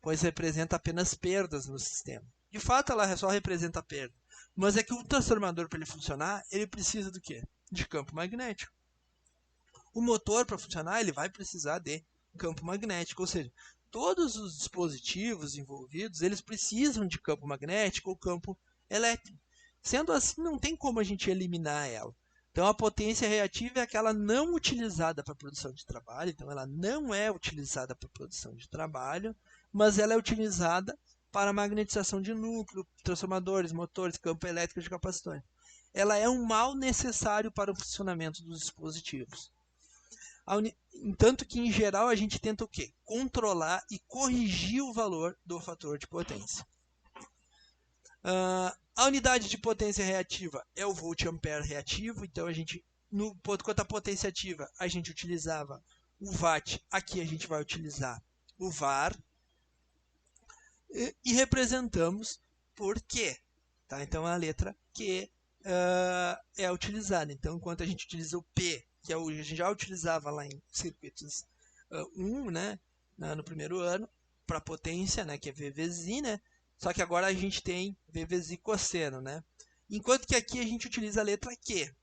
pois representa apenas perdas no sistema. De fato, ela só representa perda. Mas é que o transformador, para ele funcionar, ele precisa do quê? De campo magnético. O motor, para funcionar, ele vai precisar de campo magnético. Ou seja, todos os dispositivos envolvidos, eles precisam de campo magnético ou campo elétrico. Sendo assim, não tem como a gente eliminar ela. Então, a potência reativa é aquela não utilizada para produção de trabalho. Então, ela não é utilizada para produção de trabalho, mas ela é utilizada para magnetização de núcleo, transformadores, motores, campo elétrico de capacitores. Ela é um mal necessário para o funcionamento dos dispositivos. Tanto que, em geral, a gente tenta o quê? Controlar e corrigir o valor do fator de potência. A unidade de potência reativa é o volt-ampere reativo, então a gente, quanto à potência ativa, a gente utilizava o watt, aqui a gente vai utilizar o var, e representamos por Q. Tá? Então, a letra Q é utilizada. Então, enquanto a gente utiliza o P, que a gente já utilizava lá em circuitos 1, né, no primeiro ano, para potência, né, que é V vezes I, né? Só que agora a gente tem V vezes I cosseno, né? Enquanto que aqui a gente utiliza a letra Q.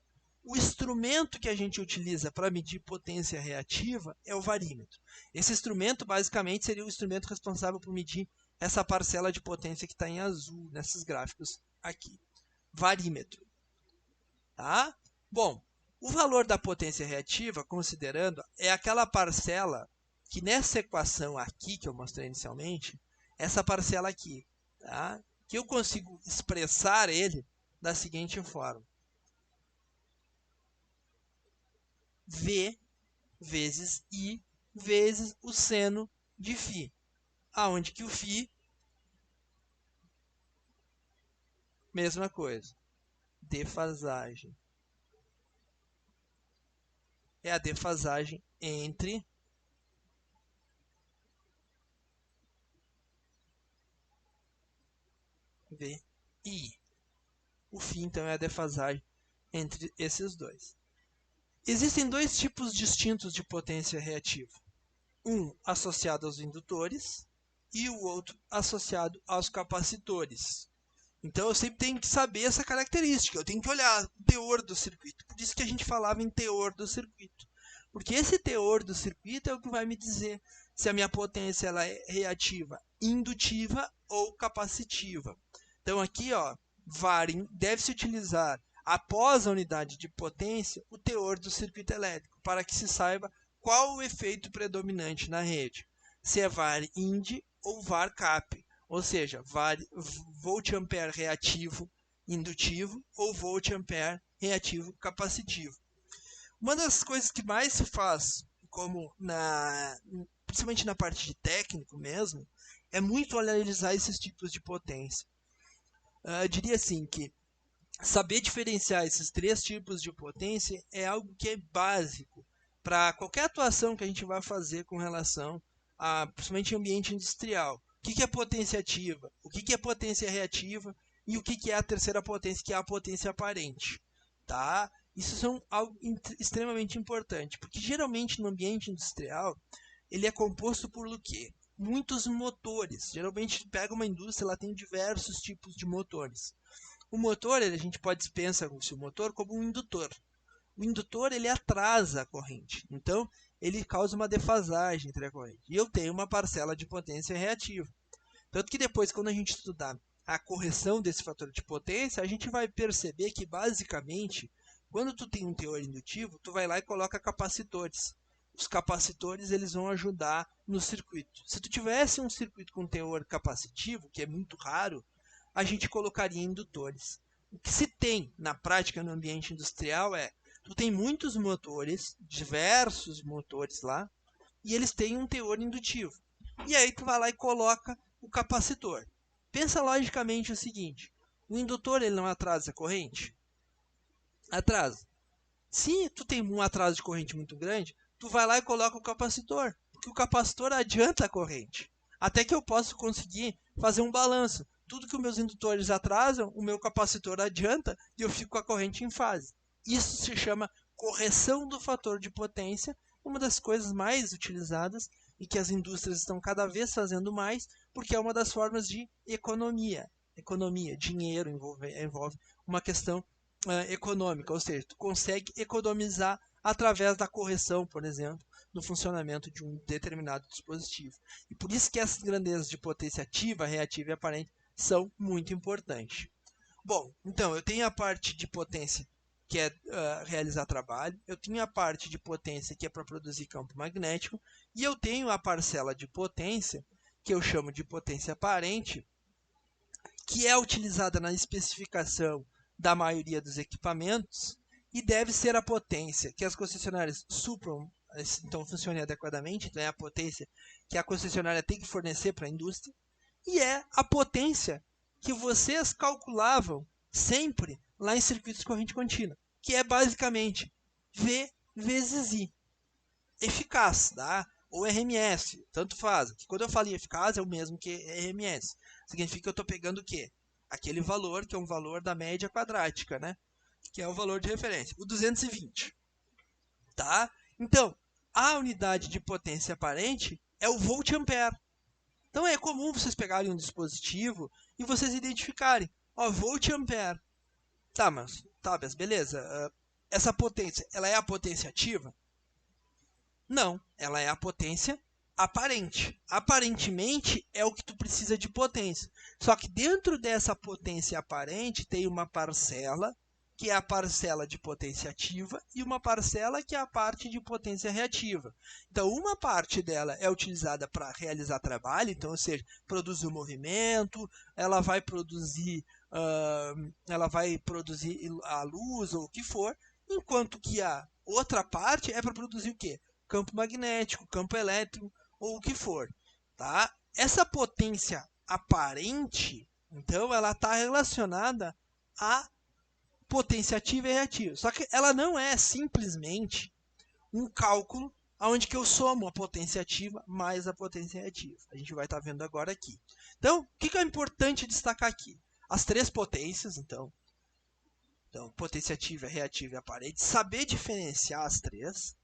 O instrumento que a gente utiliza para medir potência reativa é o varímetro. Esse instrumento, basicamente, seria o instrumento responsável por medir essa parcela de potência que está em azul nesses gráficos aqui. Varímetro. Tá? Bom, o valor da potência reativa, considerando, é aquela parcela que nessa equação aqui, que eu mostrei inicialmente, essa parcela aqui, tá? Que eu consigo expressar ele da seguinte forma. V vezes I vezes o seno de φ. Aonde que o φ, mesma coisa. defasagem. É a defasagem entre V e I. O φ, então, é a defasagem entre esses dois. Existem dois tipos distintos de potência reativa. Um associado aos indutores e o outro associado aos capacitores. Então, eu sempre tenho que saber essa característica. Eu tenho que olhar o teor do circuito. Por isso que a gente falava em teor do circuito. Porque esse teor do circuito é o que vai me dizer se a minha potência ela é reativa, indutiva ou capacitiva. Então, aqui, ó, VAR deve-se utilizar, após a unidade de potência, o teor do circuito elétrico, para que se saiba qual o efeito predominante na rede. Se é VAR IND ou VAR CAP. Ou seja, volt-ampere reativo indutivo ou volt-ampere reativo capacitivo. Uma das coisas que mais se faz, principalmente na parte de técnico mesmo, é muito analisar esses tipos de potência. Eu diria assim que saber diferenciar esses três tipos de potência é algo que é básico para qualquer atuação que a gente vai fazer com relação a, principalmente ambiente industrial. O que é potência ativa? O que é potência reativa? E o que é a terceira potência, que é a potência aparente? Tá? Isso são algo extremamente importante, porque geralmente no ambiente industrial ele é composto por o quê? Muitos motores. Geralmente pega uma indústria, ela tem diversos tipos de motores. O motor, a gente pode pensar o motor como um indutor. O indutor ele atrasa a corrente, então ele causa uma defasagem entre a corrente. E eu tenho uma parcela de potência reativa. Tanto que depois, quando a gente estudar a correção desse fator de potência, a gente vai perceber que, basicamente, quando tu tem um teor indutivo, tu vai lá e coloca capacitores. Os capacitores eles vão ajudar no circuito. Se tu tivesse um circuito com teor capacitivo, que é muito raro, a gente colocaria indutores. O que se tem na prática no ambiente industrial é tu tem muitos motores, diversos motores lá, e eles têm um teor indutivo. E aí tu vai lá e coloca o capacitor. Pensa logicamente o seguinte, o indutor ele não atrasa a corrente? Atrasa. Se tu tem um atraso de corrente muito grande, tu vai lá e coloca o capacitor, porque o capacitor adianta a corrente, até que eu possa conseguir fazer um balanço. Tudo que os meus indutores atrasam, o meu capacitor adianta e eu fico com a corrente em fase. Isso se chama correção do fator de potência, uma das coisas mais utilizadas e que as indústrias estão cada vez fazendo mais, porque é uma das formas de economia. Economia, dinheiro envolve uma questão econômica, ou seja, tu consegue economizar através da correção, por exemplo, no funcionamento de um determinado dispositivo. E por isso que essas grandezas de potência ativa, reativa e aparente são muito importantes. Bom, então eu tenho a parte de potência que é realizar trabalho, eu tenho a parte de potência que é para produzir campo magnético, e eu tenho a parcela de potência, que eu chamo de potência aparente, que é utilizada na especificação da maioria dos equipamentos, e deve ser a potência que as concessionárias supram, então funcione adequadamente, então é a potência que a concessionária tem que fornecer para a indústria, e é a potência que vocês calculavam sempre lá em circuitos de corrente contínua, que é basicamente V vezes I. Eficaz, tá? Ou RMS, tanto faz. Quando eu falo eficaz, é o mesmo que RMS. Significa que eu estou pegando o quê? Aquele valor, que é um valor da média quadrática, né? Que é o valor de referência, o 220. Tá? Então, a unidade de potência aparente é o volt-ampere. Então, é comum vocês pegarem um dispositivo e vocês identificarem, ó, volt-ampere. Tá, mas beleza. Essa potência, ela é a potência ativa? Não, ela é a potência aparente. Aparentemente é o que tu precisa de potência. Só que dentro dessa potência aparente tem uma parcela, que é a parcela de potência ativa, e uma parcela que é a parte de potência reativa. Então, uma parte dela é utilizada para realizar trabalho, então, ou seja, produzir o movimento, ela vai produzir a luz ou o que for, enquanto que a outra parte é para produzir o quê? Campo magnético, campo elétrico ou o que for. Tá? Essa potência aparente, então, ela está relacionada à potência ativa e reativa. Só que ela não é simplesmente um cálculo onde que eu somo a potência ativa mais a potência reativa. A gente vai estar vendo agora aqui. Então, o que é importante destacar aqui? As três potências, então potência ativa, reativa e aparente, saber diferenciar as três.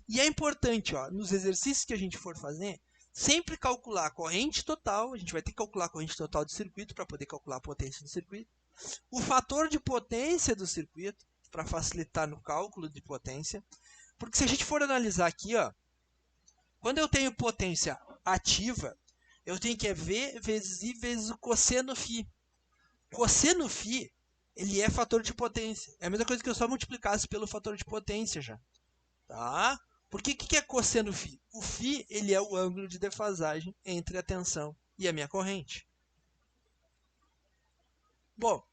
E é importante, nos exercícios que a gente for fazer, sempre calcular a corrente total, a gente vai ter que calcular a corrente total do circuito para poder calcular a potência do circuito, o fator de potência do circuito, para facilitar no cálculo de potência, porque se a gente for analisar aqui, quando eu tenho potência ativa, eu tenho que V vezes I vezes o cosseno φ. Cosseno φ, ele é fator de potência. É a mesma coisa que eu só multiplicasse pelo fator de potência já. Tá? Por que é cosseno φ? O φ, ele é o ângulo de defasagem entre a tensão e a minha corrente. Bom,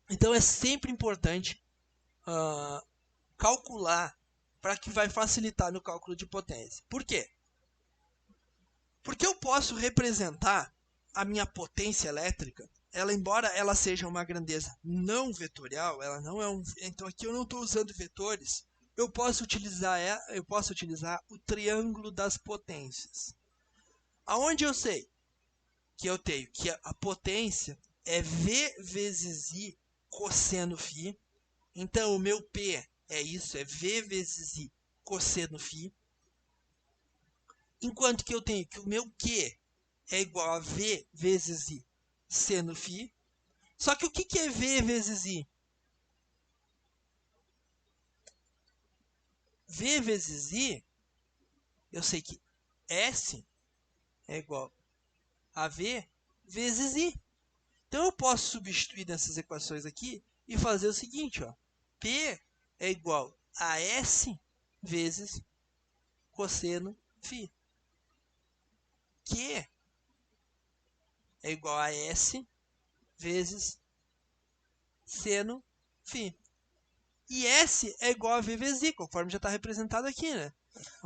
então é sempre importante calcular para que vai facilitar no cálculo de potência. Por quê? Porque eu posso representar a minha potência elétrica, embora ela seja uma grandeza não vetorial, ela não é então aqui eu não estou usando vetores, eu posso utilizar o triângulo das potências. Aonde eu sei que eu tenho que a potência é V vezes I cosseno φ, então o meu P é isso, é V vezes I cosseno φ, enquanto que eu tenho que o meu Q é igual a V vezes I seno φ. Só que o que é V vezes I? V vezes I, eu sei que S é igual a V vezes I. Então eu posso substituir nessas equações aqui e fazer o seguinte, P é igual a S vezes cosseno φ. Q é igual a S vezes seno φ. E S é igual a V vezes I, conforme já está representado aqui, né?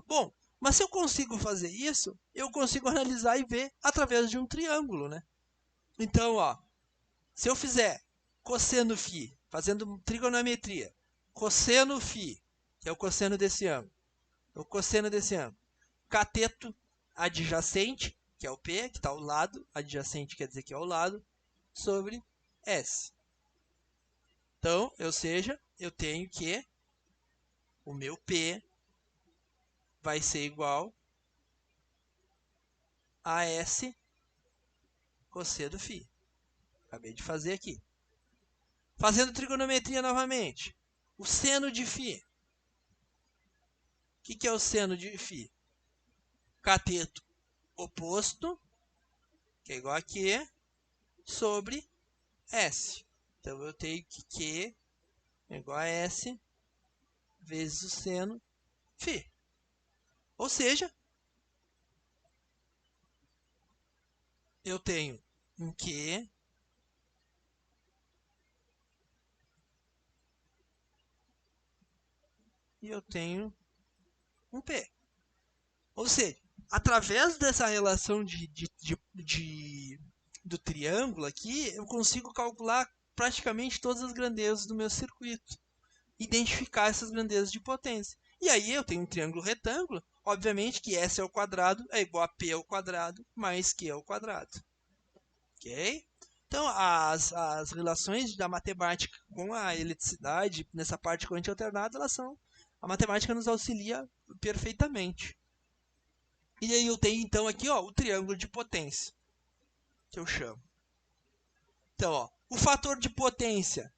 Bom, mas se eu consigo fazer isso, eu consigo analisar e ver através de um triângulo, né? Então, se eu fizer cosseno φ, fazendo trigonometria, cosseno φ, que é o cosseno desse ângulo, o cosseno desse ângulo, cateto adjacente, que é o P, que está ao lado, adjacente quer dizer que é ao lado, sobre S. Então, ou seja, eu tenho que o meu P vai ser igual a S cosseno φ. Acabei de fazer aqui. Fazendo trigonometria novamente. O seno de φ. O que é o seno de φ? Cateto oposto, que é igual a Q, sobre S. Então, eu tenho que Q é igual a S vezes o seno φ. Ou seja, eu tenho um Q e eu tenho um P. Ou seja, através dessa relação do triângulo aqui, eu consigo calcular praticamente todas as grandezas do meu circuito. Identificar essas grandezas de potência. E aí eu tenho um triângulo retângulo, obviamente que S ao quadrado é igual a P ao quadrado mais Q ao quadrado. Ok? Então, as relações da matemática com a eletricidade, nessa parte corrente alternada, a matemática nos auxilia perfeitamente. E aí eu tenho, então, aqui o triângulo de potência, que eu chamo. Então, o fator de potência,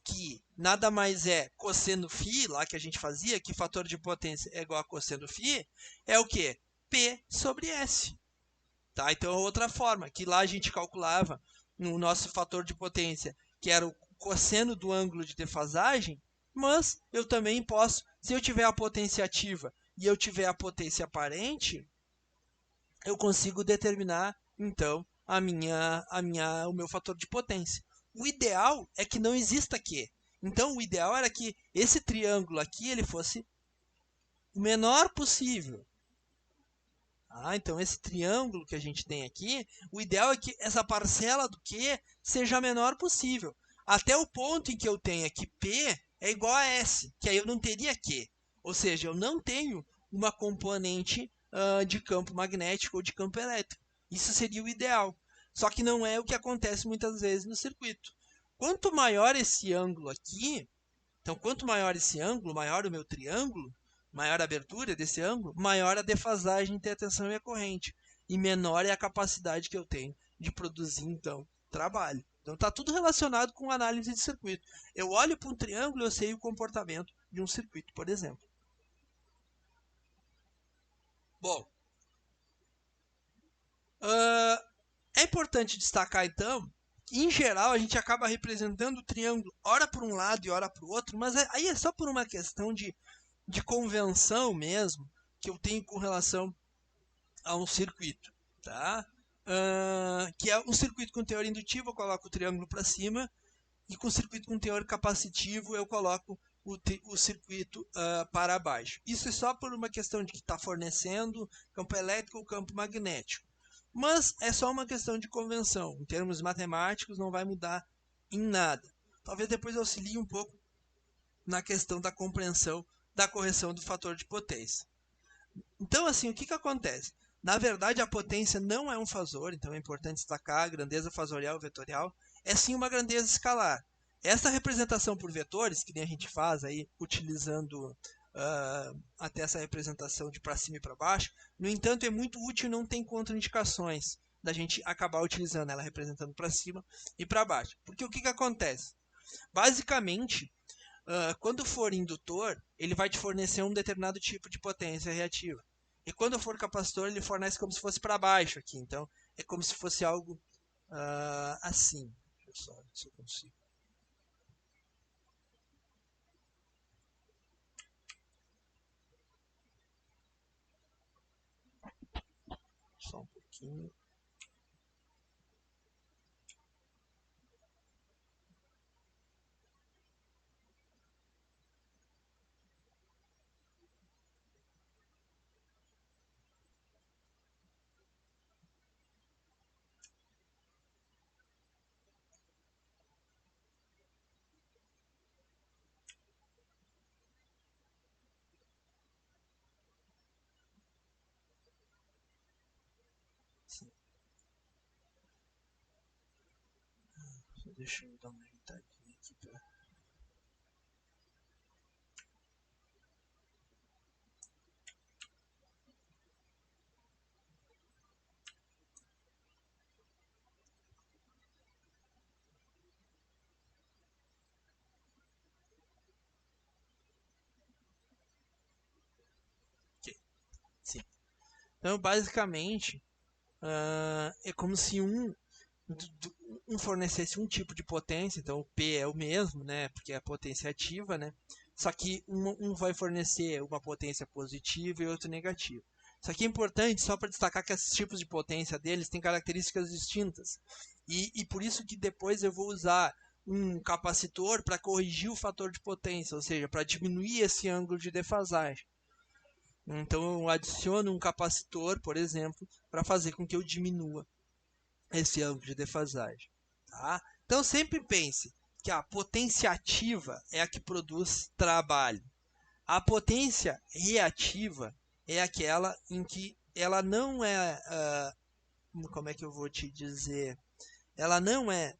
que nada mais é cosseno φ, lá que a gente fazia, que fator de potência é igual a cosseno φ, é o quê? P sobre S. Tá? Então, é outra forma, que lá a gente calculava no nosso fator de potência, que era o cosseno do ângulo de defasagem, mas eu também posso, se eu tiver a potência ativa e eu tiver a potência aparente, eu consigo determinar, então, o meu fator de potência. O ideal é que não exista Q. Então, o ideal era que esse triângulo aqui ele fosse o menor possível. Então, esse triângulo que a gente tem aqui, o ideal é que essa parcela do Q seja a menor possível. até o ponto em que eu tenha que P é igual a S, que aí eu não teria Q. Ou seja, eu não tenho uma componente de campo magnético ou de campo elétrico. Isso seria o ideal. Só que não é o que acontece muitas vezes no circuito. Quanto maior esse ângulo aqui, então quanto maior esse ângulo, maior o meu triângulo, maior a abertura desse ângulo, maior a defasagem entre a tensão e a corrente. E menor é a capacidade que eu tenho de produzir, então, trabalho. Então está tudo relacionado com análise de circuito. Eu olho para um triângulo e eu sei o comportamento de um circuito, por exemplo. Bom, é importante destacar, então, que, em geral, a gente acaba representando o triângulo ora por um lado e ora para o outro, mas aí é só por uma questão de convenção mesmo que eu tenho com relação a um circuito. Tá? Que é um circuito com teor indutivo, eu coloco o triângulo para cima, e com circuito com teor capacitivo, eu coloco o circuito para baixo. Isso é só por uma questão de que está fornecendo campo elétrico ou campo magnético. Mas é só uma questão de convenção. Em termos matemáticos, não vai mudar em nada. Talvez depois auxilie um pouco na questão da compreensão da correção do fator de potência. Então, assim, o que acontece? Na verdade, a potência não é um fasor, então é importante destacar a grandeza fasorial vetorial, é sim uma grandeza escalar. Essa representação por vetores, que nem a gente faz aí, utilizando até essa representação de para cima e para baixo, no entanto, é muito útil e não tem contraindicações da gente acabar utilizando ela representando para cima e para baixo. Porque o que acontece? Basicamente, quando for indutor, ele vai te fornecer um determinado tipo de potência reativa. E quando for capacitor, ele fornece como se fosse para baixo aqui. Então, é como se fosse algo assim. Deixa eu só ver se eu consigo. Só um pouquinho. Sim. Deixa eu dar uma ajeitadinha aqui para... Okay. Sim. Então, basicamente, é como se um fornecesse um tipo de potência, então o P é o mesmo, né, porque é a potência ativa, né, só que um vai fornecer uma potência positiva e outro negativa. Isso aqui é importante só para destacar que esses tipos de potência deles têm características distintas. E por isso que depois eu vou usar um capacitor para corrigir o fator de potência, ou seja, para diminuir esse ângulo de defasagem. Então eu adiciono um capacitor, por exemplo, para fazer com que eu diminua esse ângulo de defasagem. Tá? Então sempre pense que a potência ativa é a que produz trabalho. A potência reativa é aquela em que ela não é, como é que eu vou te dizer, ela não é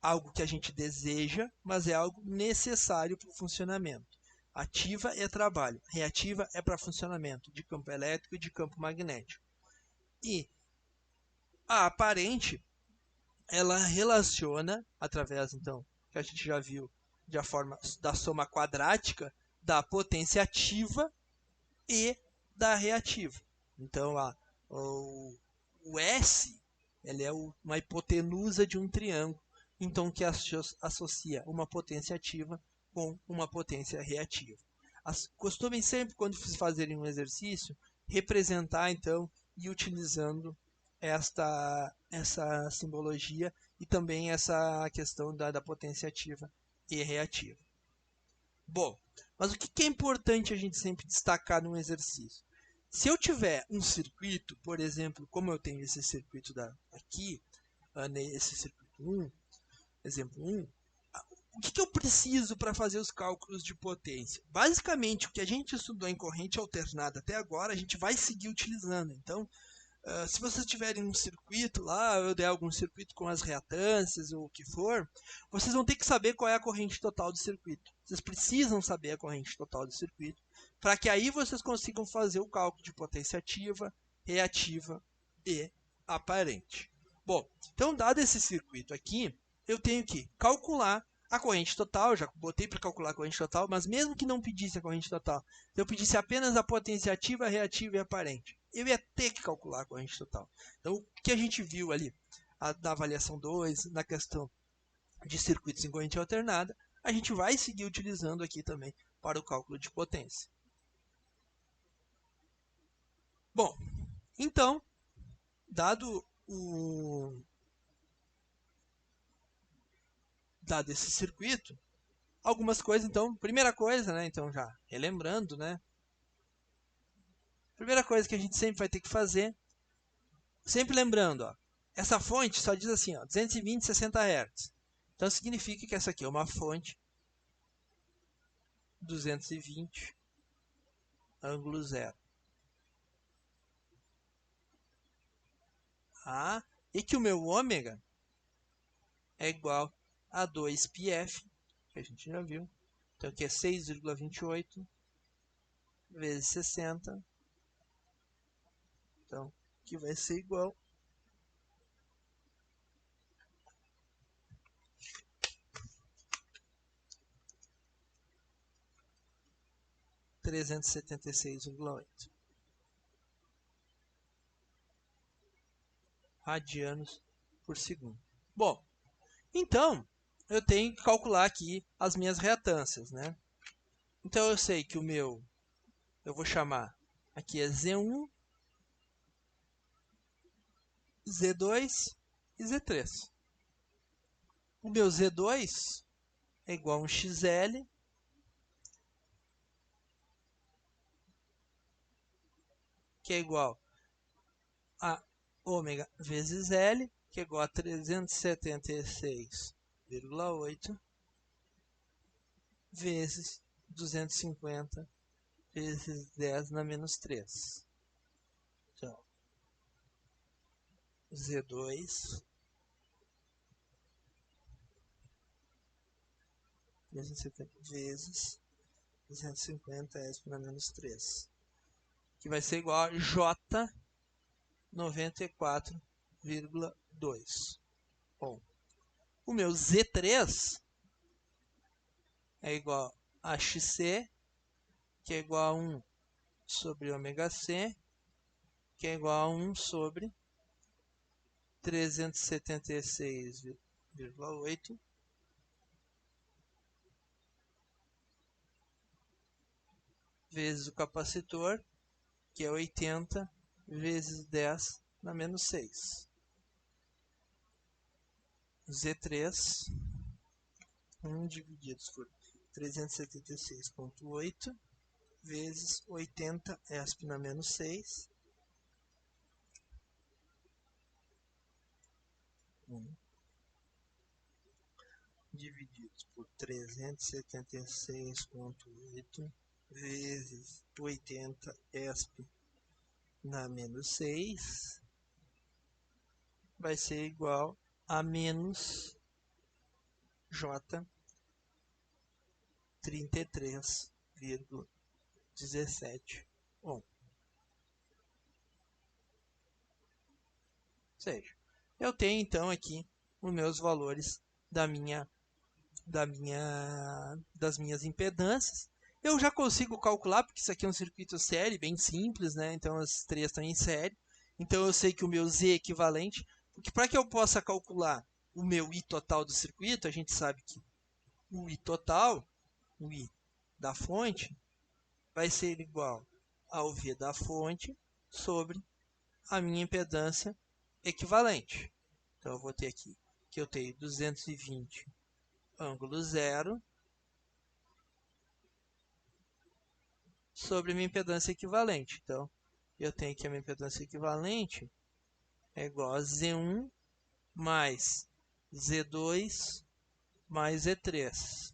algo que a gente deseja, mas é algo necessário para o funcionamento. Ativa é trabalho, reativa é para funcionamento de campo elétrico e de campo magnético. E a aparente, ela relaciona, através, então, que a gente já viu, de a forma da soma quadrática, da potência ativa e da reativa. Então, o S ele é uma hipotenusa de um triângulo, então que associa uma potência ativa com uma potência reativa. Costumem sempre, quando fazerem um exercício, representar, então, e utilizando essa simbologia e também essa questão da potência ativa e reativa. Bom, mas o que é importante a gente sempre destacar num exercício? Se eu tiver um circuito, por exemplo, como eu tenho esse circuito aqui, esse circuito 1, exemplo 1, o que eu preciso para fazer os cálculos de potência? Basicamente, o que a gente estudou em corrente alternada até agora, a gente vai seguir utilizando. Então, se vocês tiverem um circuito lá, eu der algum circuito com as reatâncias ou o que for, vocês vão ter que saber qual é a corrente total do circuito. Vocês precisam saber a corrente total do circuito, para que aí vocês consigam fazer o cálculo de potência ativa, reativa e aparente. Bom, então dado esse circuito aqui, eu tenho que calcular a corrente total, já botei para calcular a corrente total, mas mesmo que não pedisse a corrente total, se eu pedisse apenas a potência ativa, reativa e aparente, eu ia ter que calcular a corrente total. Então, o que a gente viu ali na avaliação 2, na questão de circuitos em corrente alternada, a gente vai seguir utilizando aqui também para o cálculo de potência. Bom, então, dado esse circuito, algumas coisas, então, primeira coisa, né, então já relembrando, né, primeira coisa que a gente sempre vai ter que fazer, sempre lembrando, ó, essa fonte só diz assim, ó, 220, 60 Hz. Então significa que essa aqui é uma fonte 220, ângulo zero. Ah, e que o meu ômega é igual a 2πf, que a gente já viu. Então aqui é 6,28 vezes 60. Então, aqui vai ser igual a 376,8 radianos por segundo. Bom, então eu tenho que calcular aqui as minhas reatâncias, né? Então eu sei que o meu, eu vou chamar, aqui é Z1, Z2 e Z3. O meu Z2 é igual a um XL que é igual a ômega vezes L, que é igual a 376,8 vezes 250 vezes 10 na menos 3. Então, Z2 vezes 250 exp na menos 3, que vai ser igual a J 94,2. Bom, o meu Z3 é igual a XC, que é igual a 1 sobre ômega C, que é igual a 1 sobre 376,8 vezes o capacitor, que é 80 vezes 10 na menos 6. Z3, 1 divididos por 376,8 vezes 80 exp na menos 6. 1 divididos por 376,8 vezes 80 exp na menos 6 vai ser igual a menos J 33,17 ohm. Ou seja, eu tenho então aqui os meus valores das minhas impedâncias. Eu já consigo calcular, porque isso aqui é um circuito série, bem simples, né? Então as três estão em série. Então eu sei que o meu Z equivalente, porque para que eu possa calcular o meu I total do circuito, a gente sabe que o I total, o I da fonte, vai ser igual ao V da fonte sobre a minha impedância equivalente. Então eu vou ter aqui que eu tenho 220 ângulo zero sobre a minha impedância equivalente. Então, eu tenho que a minha impedância equivalente é igual a Z1 mais Z2 mais E3.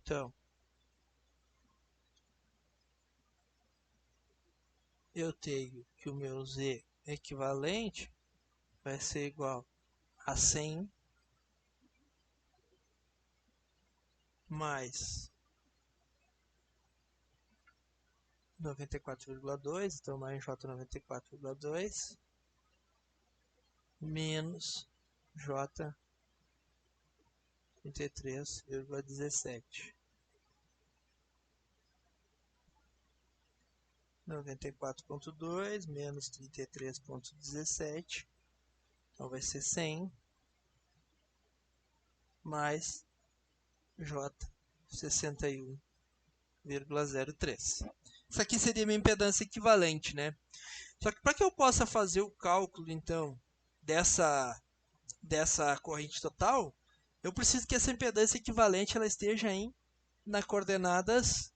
Então, eu tenho que o meu Z equivalente vai ser igual a 100 mais 94,2, então mais J 94,2 menos J 33,17. 94,2 menos 33,17, então vai ser 100 mais J 61,03. Isso aqui seria minha impedância equivalente, né? Só que para que eu possa fazer o cálculo, então, dessa corrente total, eu preciso que essa impedância equivalente ela esteja nas coordenadas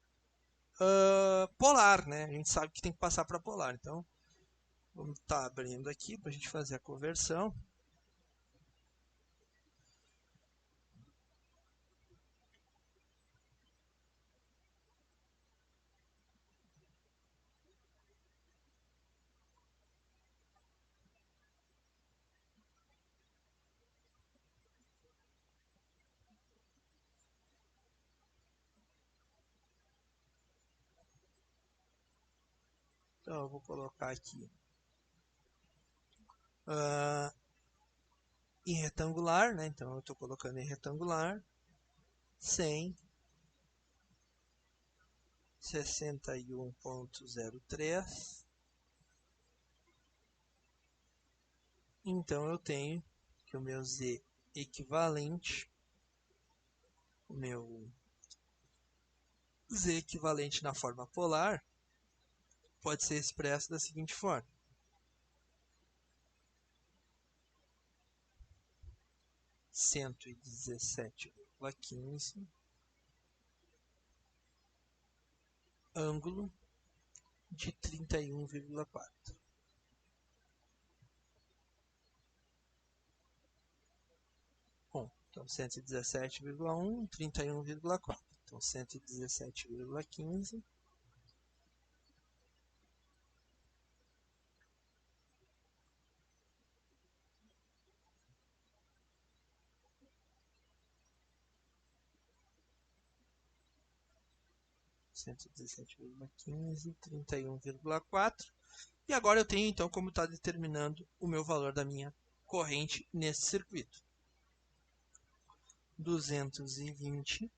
polar, né? A gente sabe que tem que passar para polar. Então, vamos estar abrindo aqui para a gente fazer a conversão. Então, eu vou colocar aqui em retangular, né? Então, eu estou colocando em retangular 100, 61,03. Então, eu tenho que o meu Z equivalente, o meu Z equivalente na forma polar, pode ser expresso da seguinte forma. Cento e 17,15 ângulo de 31,4. Bom, então 117,1, 31,4. Então 117,15 117,15, 31,4. E agora eu tenho então como está determinando o meu valor da minha corrente nesse circuito. 220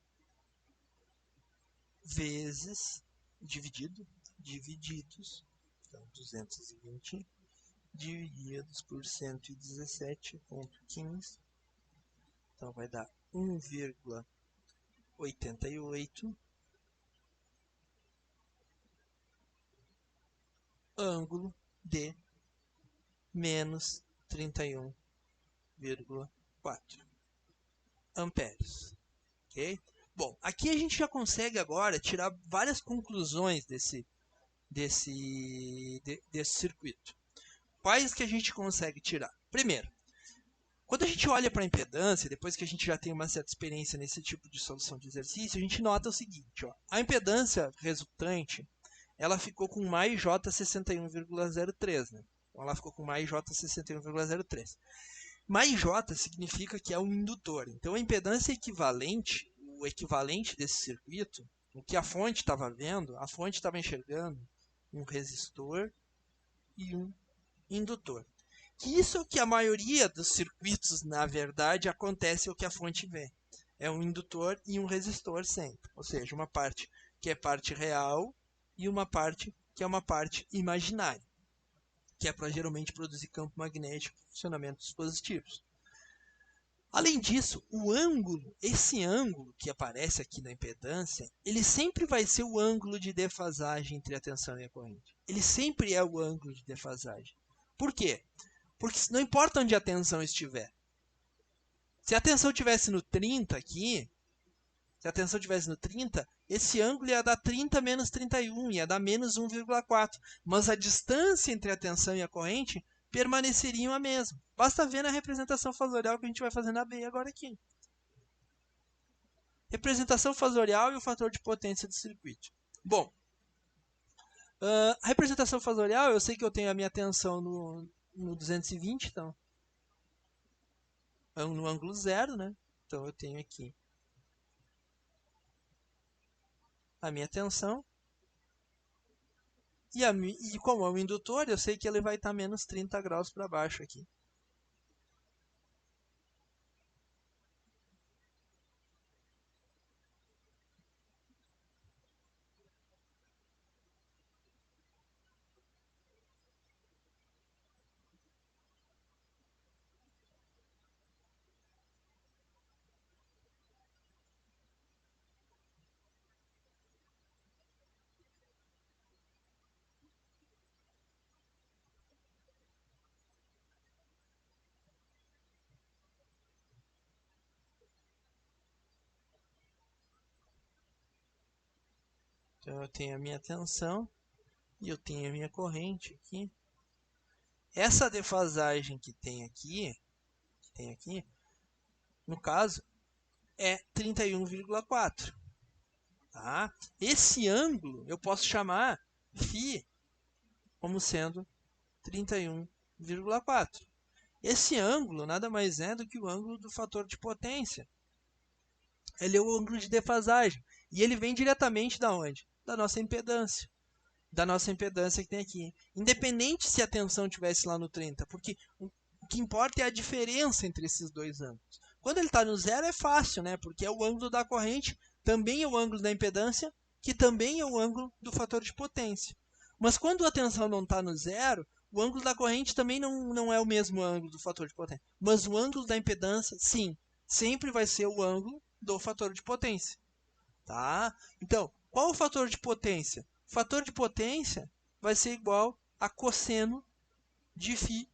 vezes divididos, então 220 divididos por 117,15, então vai dar 1,88 ângulo de menos 31,4 amperes. Ok? Bom, aqui a gente já consegue agora tirar várias conclusões desse circuito. Quais que a gente consegue tirar? Primeiro, quando a gente olha para a impedância, depois que a gente já tem uma certa experiência nesse tipo de solução de exercício, a gente nota o seguinte, ó, a impedância resultante, ela ficou com mais J 61,03, né? Então ela ficou com mais J 61,03. Mais J significa que é um indutor. Então a impedância equivalente, o equivalente desse circuito, o que a fonte estava vendo, a fonte estava enxergando um resistor e um indutor. Que isso é o que a maioria dos circuitos, na verdade, acontece o que a fonte vê. É um indutor e um resistor sempre. Ou seja, uma parte que é parte real e uma parte que é uma parte imaginária, que é para geralmente produzir campo magnético e funcionamento dos dispositivos. Além disso, o ângulo, esse ângulo que aparece aqui na impedância, ele sempre vai ser o ângulo de defasagem entre a tensão e a corrente. Ele sempre é o ângulo de defasagem. Por quê? Porque não importa onde a tensão estiver, Se a tensão tivesse no 30 aqui, se a tensão tivesse no 30, esse ângulo ia dar 30 menos 31, ia dar menos 1,4. Mas a distância entre a tensão e a corrente permaneceriam a mesma. Basta ver na representação fasorial que a gente vai fazer na B agora aqui. Representação fasorial e o fator de potência do circuito. Bom, a representação fasorial, eu sei que eu tenho a minha tensão no 220, então, no ângulo zero, né? Então eu tenho aqui a minha tensão. E como é um indutor, eu sei que ele vai estar menos 30 graus para baixo aqui. Então eu tenho a minha tensão e eu tenho a minha corrente aqui. Essa defasagem que tem aqui, no caso, é 31,4. Tá? Esse ângulo eu posso chamar φ como sendo 31,4. Esse ângulo nada mais é do que o ângulo do fator de potência. Ele é o ângulo de defasagem. E ele vem diretamente da onde? Da nossa impedância. Da nossa impedância que tem aqui. Independente se a tensão estivesse lá no 30, porque o que importa é a diferença entre esses dois ângulos. Quando ele está no zero é fácil, né? Porque é o ângulo da corrente, também é o ângulo da impedância, que também é o ângulo do fator de potência. Mas quando a tensão não está no zero, o ângulo da corrente também não é o mesmo ângulo do fator de potência. Mas o ângulo da impedância, sim, sempre vai ser o ângulo do fator de potência. Tá? Então, qual o fator de potência? O fator de potência vai ser igual a cosseno de φ,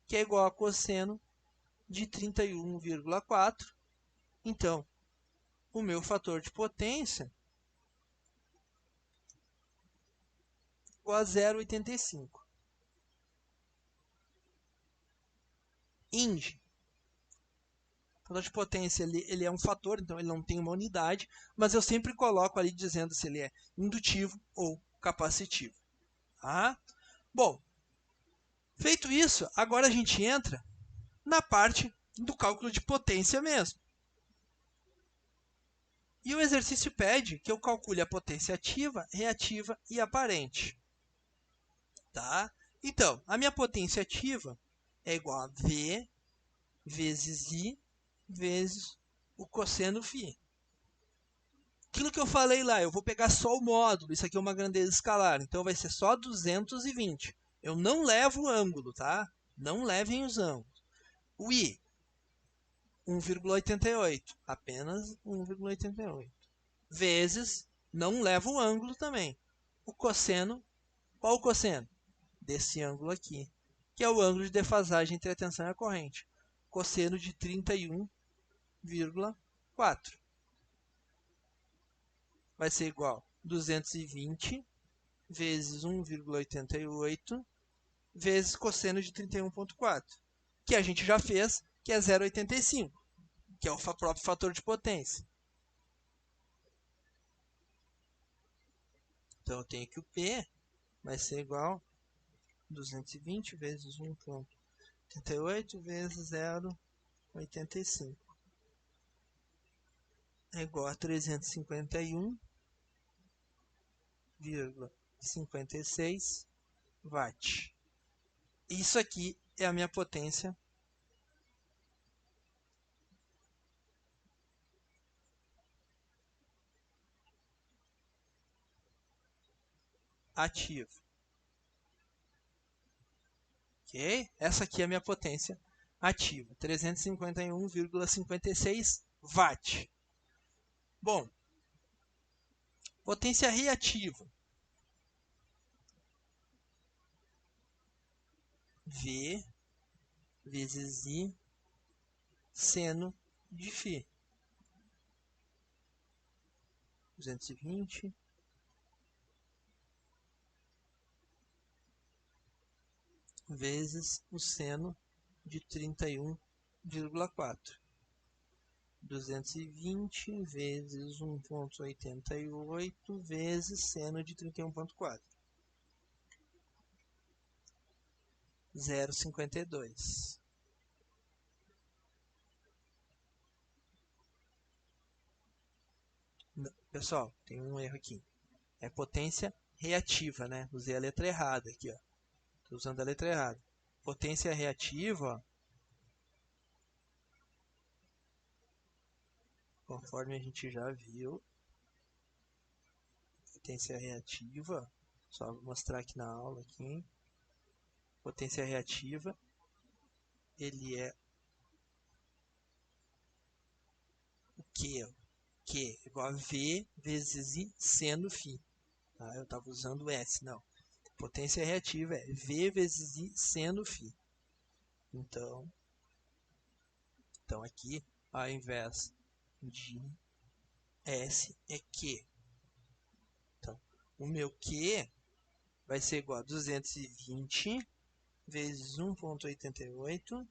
que é igual a cosseno de 31,4. Então, o meu fator de potência é igual a 0,85. Ing. O fator de potência ele é um fator, então ele não tem uma unidade, mas eu sempre coloco ali dizendo se ele é indutivo ou capacitivo. Tá? Bom, feito isso, agora a gente entra na parte do cálculo de potência mesmo. E o exercício pede que eu calcule a potência ativa, reativa e aparente. Tá? Então, a minha potência ativa é igual a V vezes I vezes o cosseno φ. Aquilo que eu falei lá, eu vou pegar só o módulo, isso aqui é uma grandeza escalar, então vai ser só 220. Eu não levo o ângulo, tá? Não levem os ângulos. O I, 1,88, apenas 1,88. Vezes, não levo o ângulo também. O cosseno, qual o cosseno? Desse ângulo aqui, que é o ângulo de defasagem entre a tensão e a corrente. Cosseno de 31,4. Vai ser igual a 220 vezes 1,88 vezes cosseno de 31,4, que a gente já fez, que é 0,85, que é o próprio fator de potência. Então, eu tenho que o P vai ser igual a 220 vezes 1,88 vezes 0,85. É igual a 351,56 watt. Isso aqui é a minha potência ativa. Ok? Essa aqui é a minha potência ativa, 351,56 watt. Bom, potência reativa. V vezes I seno de φ. 220 vezes o seno de 31,4. 220 vezes 1,88 vezes seno de 31,4. 0,52. Pessoal, tem um erro aqui. É potência reativa, né? Usei a letra errada aqui, ó. Estou usando a letra errada. Potência reativa, ó, conforme a gente já viu, potência reativa, só vou mostrar aqui na aula aqui. Potência reativa, ele é o Q? Q igual a V vezes I seno φ. Tá? Eu estava usando S, não. Potência reativa é V vezes I seno φ. Então aqui, ao invés de S, é Q. Então, o meu Q vai ser igual a 220 vezes 1,88.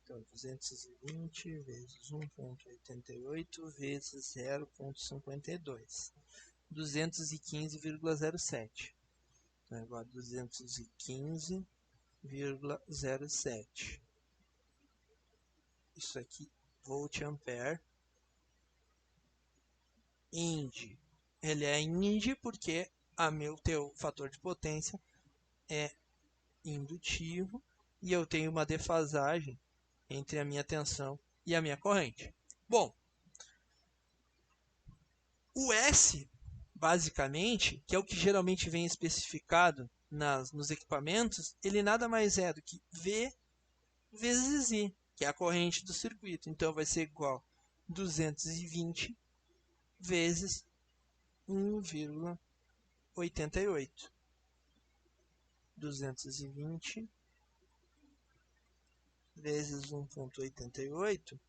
Então, 220 vezes 1,88 vezes 0,52. 215,07. Então, é igual a 215,07. Isso aqui, volt ampere. Ind. Ele é ind porque teu fator de potência é indutivo e eu tenho uma defasagem entre a minha tensão e a minha corrente. Bom, o S, basicamente, que é o que geralmente vem especificado nos equipamentos, ele nada mais é do que V vezes I, que é a corrente do circuito. Então, vai ser igual a 220 vezes 1,88. 220 vezes 1,88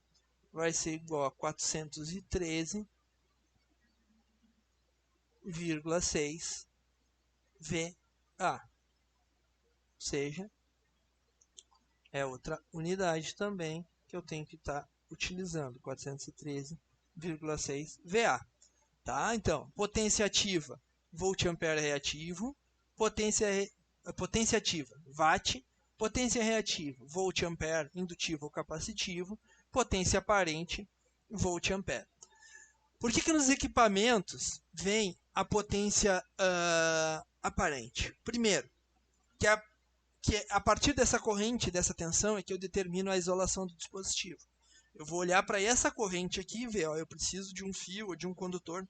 vai ser igual a 413,6 VA. Ou seja, é outra unidade também que eu tenho que estar utilizando, 413,6 VA. Tá? Então, potência ativa, volt ampere reativo, potência ativa, watt, potência reativa, volt ampere indutivo ou capacitivo, potência aparente, volt ampere. Por que nos equipamentos vem a potência aparente? Primeiro, que a partir dessa corrente, dessa tensão, é que eu determino a isolação do dispositivo. Eu vou olhar para essa corrente aqui e ver, ó, eu preciso de um fio ou de um condutor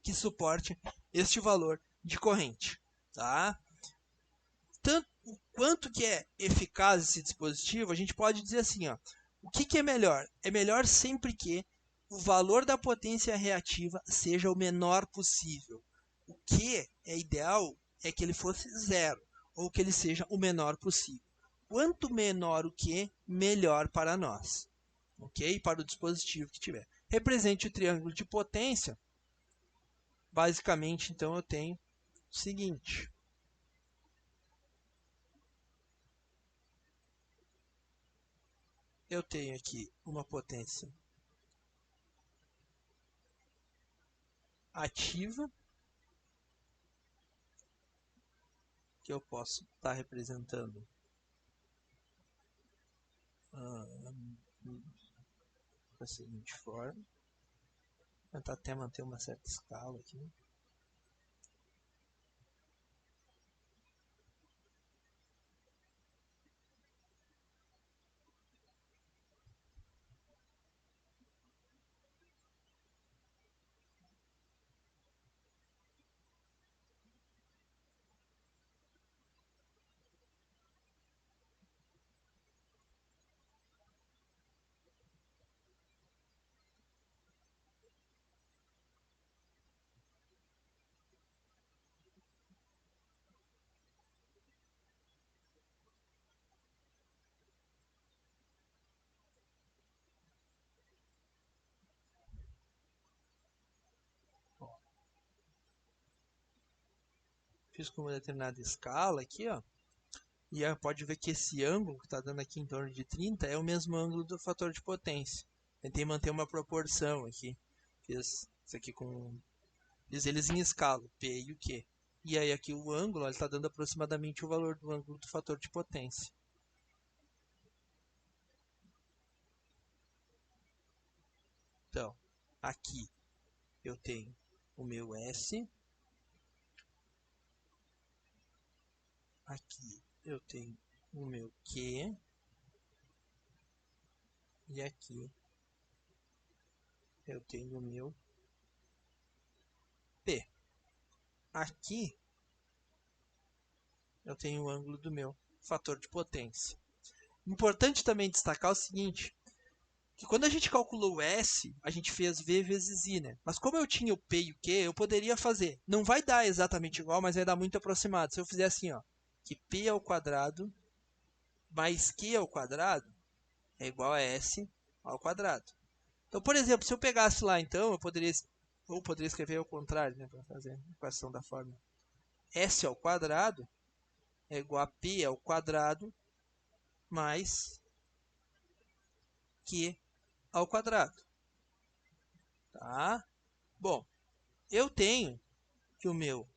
que suporte este valor de corrente. Tá? Tanto quanto que é eficaz esse dispositivo, a gente pode dizer assim, ó, o que é melhor? É melhor sempre que o valor da potência reativa seja o menor possível. O que é ideal é que ele fosse zero, ou que ele seja o menor possível. Quanto menor o que, melhor para nós. Ok? Para o dispositivo que tiver. Represente o triângulo de potência. Basicamente, então, eu tenho o seguinte. Eu tenho aqui uma potência ativa, que eu posso estar representando da seguinte forma. Vou tentar até manter uma certa escala aqui. fiz com uma determinada escala aqui, ó. E pode ver que esse ângulo que está dando aqui em torno de 30 é o mesmo ângulo do fator de potência. Tentei manter uma proporção aqui. Fiz isso aqui com... Fiz eles em escala, P e o Q. E aí aqui o ângulo está dando aproximadamente o valor do ângulo do fator de potência. Então, aqui eu tenho o meu S. Aqui eu tenho o meu Q. E aqui eu tenho o meu P. Aqui eu tenho o ângulo do meu fator de potência. Importante também destacar o seguinte, que quando a gente calculou o S, a gente fez V vezes I, né? Mas como eu tinha o P e o Q, eu poderia fazer. Não vai dar exatamente igual, mas vai dar muito aproximado. Se eu fizer assim, ó, que P ao quadrado mais Q ao quadrado é igual a S ao quadrado. Então, por exemplo, se eu pegasse lá, então, eu poderia escrever ao contrário, né, para fazer a equação da fórmula. S ao quadrado é igual a P ao quadrado mais Q ao quadrado. Tá? Bom, eu tenho que o meu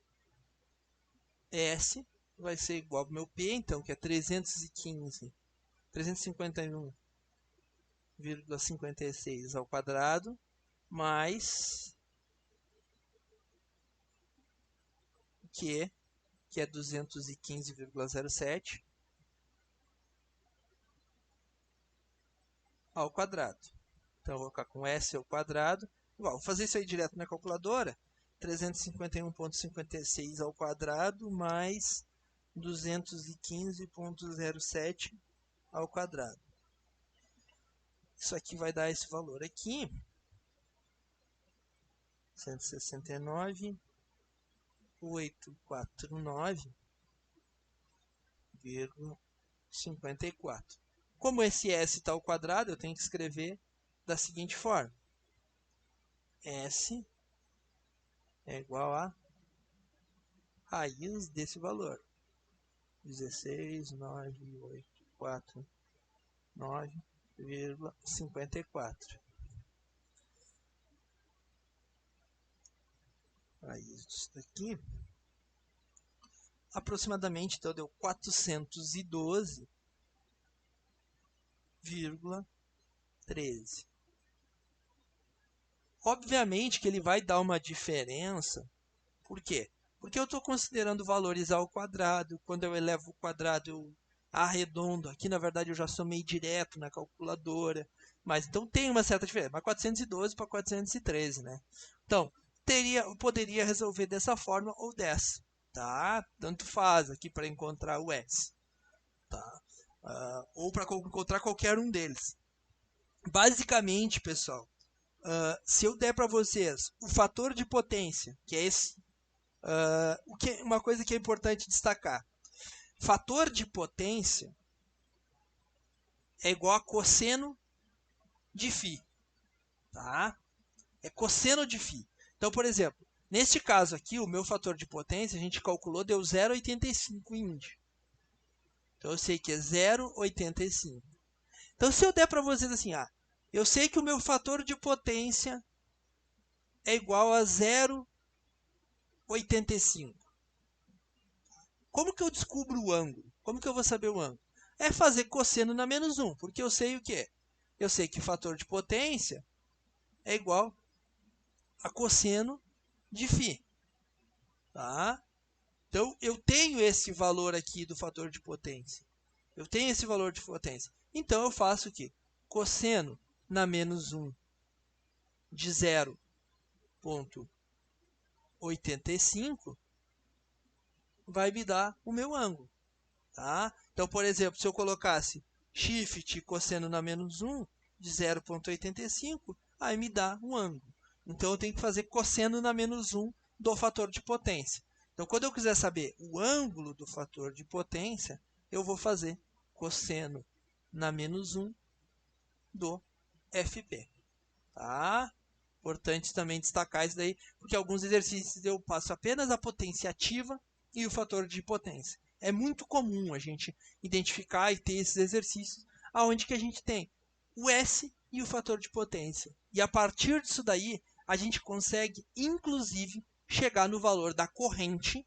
S vai ser igual ao meu P, então, que é 351,56 ao quadrado, mais Q, que é 215,07 ao quadrado. Então, eu vou colocar com S ao quadrado. Igual, vou fazer isso aí direto na calculadora. 351,56 ao quadrado mais 215,07 ao quadrado. Isso aqui vai dar esse valor aqui. 169.849,54. Como esse S está ao quadrado, eu tenho que escrever da seguinte forma. S é igual a raiz desse valor. 16.984,54. Raiz disso daqui. Aproximadamente, então, deu 412,13. Obviamente que ele vai dar uma diferença. Por quê? Porque eu estou considerando valores ao quadrado. Quando eu elevo o quadrado, eu arredondo. Aqui, na verdade, eu já somei direto na calculadora. Mas então tem uma certa diferença. Mas 412 para 413, né? Então, eu poderia resolver dessa forma ou dessa. Tá? Tanto faz aqui para encontrar o S. Tá? Ou para encontrar qualquer um deles. Basicamente, pessoal, se eu der para vocês o fator de potência, que é esse, uma coisa que é importante destacar. Fator de potência é igual a cosseno de φ. Tá? É cosseno de φ. Então, por exemplo, neste caso aqui, o meu fator de potência, a gente calculou, deu 0,85 índio. Então, eu sei que é 0,85. Então, se eu der para vocês assim, eu sei que o meu fator de potência é igual a 0,85. Como que eu descubro o ângulo? Como que eu vou saber o ângulo? É fazer cosseno na menos 1, porque eu sei o quê? Eu sei que o fator de potência é igual a cosseno de φ. Tá? Então, eu tenho esse valor aqui do fator de potência. Eu tenho esse valor de potência. Então, eu faço o quê? Cosseno na menos 1 de 0,85 vai me dar o meu ângulo. Tá? Então, por exemplo, se eu colocasse shift cosseno na menos 1 de 0,85, aí me dá um ângulo. Então, eu tenho que fazer cosseno na menos 1 do fator de potência. Então, quando eu quiser saber o ângulo do fator de potência, eu vou fazer cosseno na menos 1 do FP. Tá? Importante também destacar isso daí, porque alguns exercícios eu passo apenas a potência ativa e o fator de potência. É muito comum a gente identificar e ter esses exercícios onde que a gente tem o S e o fator de potência. E a partir disso daí, a gente consegue, inclusive, chegar no valor da corrente,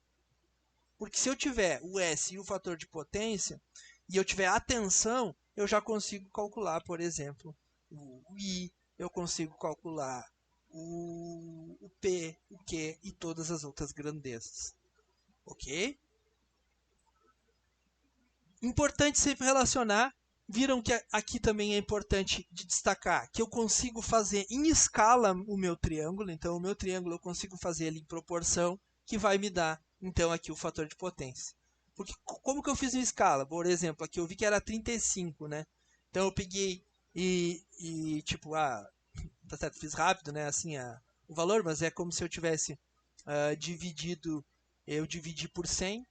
porque se eu tiver o S e o fator de potência, e eu tiver atenção, eu já consigo calcular, por exemplo, o I, eu consigo calcular o P, o Q e todas as outras grandezas. Ok? Importante sempre relacionar. Viram que aqui também é importante de destacar que eu consigo fazer em escala o meu triângulo. Então, o meu triângulo eu consigo fazer ele em proporção, que vai me dar, então, aqui o fator de potência. Porque como que eu fiz em escala? Por exemplo, aqui eu vi que era 35, né? Então, eu peguei tipo, tá certo, fiz rápido, né? Assim, o valor, mas é como se eu tivesse dividido, eu dividi por 100.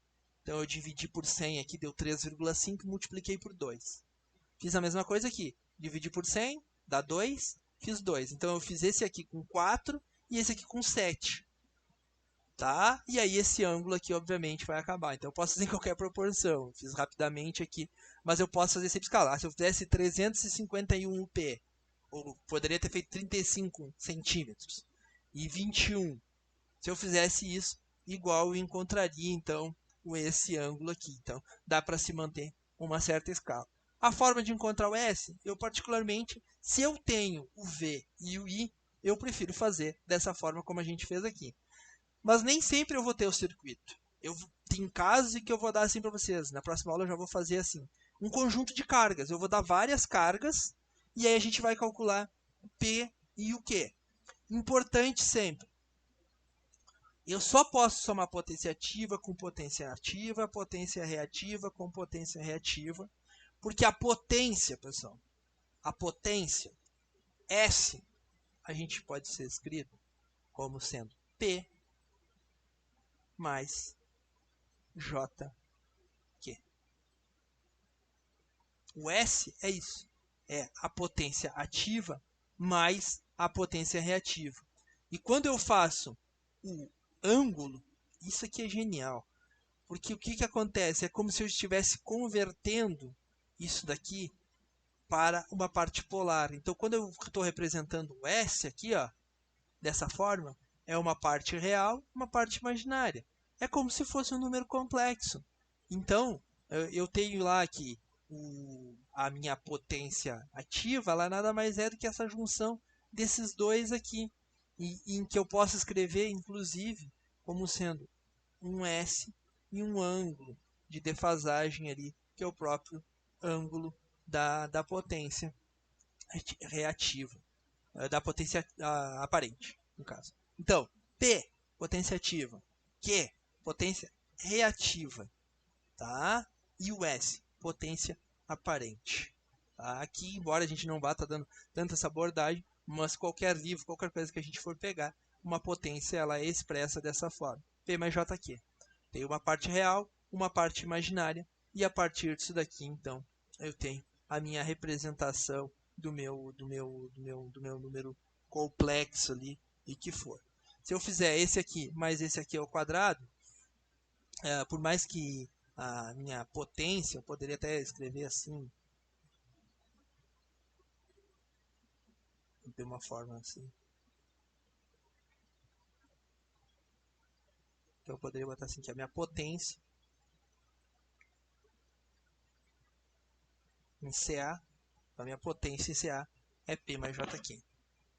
Então, eu dividi por 100 aqui, deu 3,5, multipliquei por 2. Fiz a mesma coisa aqui. Dividi por 100, dá 2, fiz 2. Então, eu fiz esse aqui com 4 e esse aqui com 7. Tá? E aí, esse ângulo aqui, obviamente, vai acabar. Então, eu posso fazer em qualquer proporção. Fiz rapidamente aqui, mas eu posso fazer sempre escalar. Se eu fizesse 351 UP, ou poderia ter feito 35 centímetros e 21. Se eu fizesse isso, igual eu encontraria, então, esse ângulo aqui. Então, dá para se manter uma certa escala. A forma de encontrar o S, eu particularmente, se eu tenho o V e o I, eu prefiro fazer dessa forma como a gente fez aqui. Mas nem sempre eu vou ter o circuito. Tem casos em que eu vou dar assim para vocês. Na próxima aula eu já vou fazer assim. Um conjunto de cargas. Eu vou dar várias cargas e aí a gente vai calcular o P e o Q. Importante sempre. Eu só posso somar potência ativa com potência ativa, potência reativa com potência reativa, porque a potência, pessoal, a potência S, a gente pode ser escrito como sendo P mais JQ. O S é isso, é a potência ativa mais a potência reativa. E quando eu faço o ângulo, isso aqui é genial. Porque o que acontece? É como se eu estivesse convertendo isso daqui para uma parte polar. Então, quando eu estou representando o S aqui, ó, dessa forma, é uma parte real, uma parte imaginária. É como se fosse um número complexo. Então, eu tenho lá aqui a minha potência ativa, ela nada mais é do que essa junção desses dois aqui, em que eu posso escrever, inclusive, como sendo um S e um ângulo de defasagem ali, que é o próprio ângulo da potência reativa, da potência aparente, no caso. Então, P, potência ativa, Q, potência reativa, tá? E o S, potência aparente. Tá? Aqui, embora a gente não vá estar dando tanta essa abordagem, mas qualquer livro, qualquer coisa que a gente for pegar, uma potência ela é expressa dessa forma. P mais JQ. Tem uma parte real, uma parte imaginária, e a partir disso daqui, então, eu tenho a minha representação do meu número complexo ali, e que for. Se eu fizer esse aqui mais esse aqui ao quadrado, por mais que a minha potência, eu poderia até escrever assim, de uma forma assim. Então eu poderia botar assim que a minha potência em CA, a minha potência em CA é P mais JQ.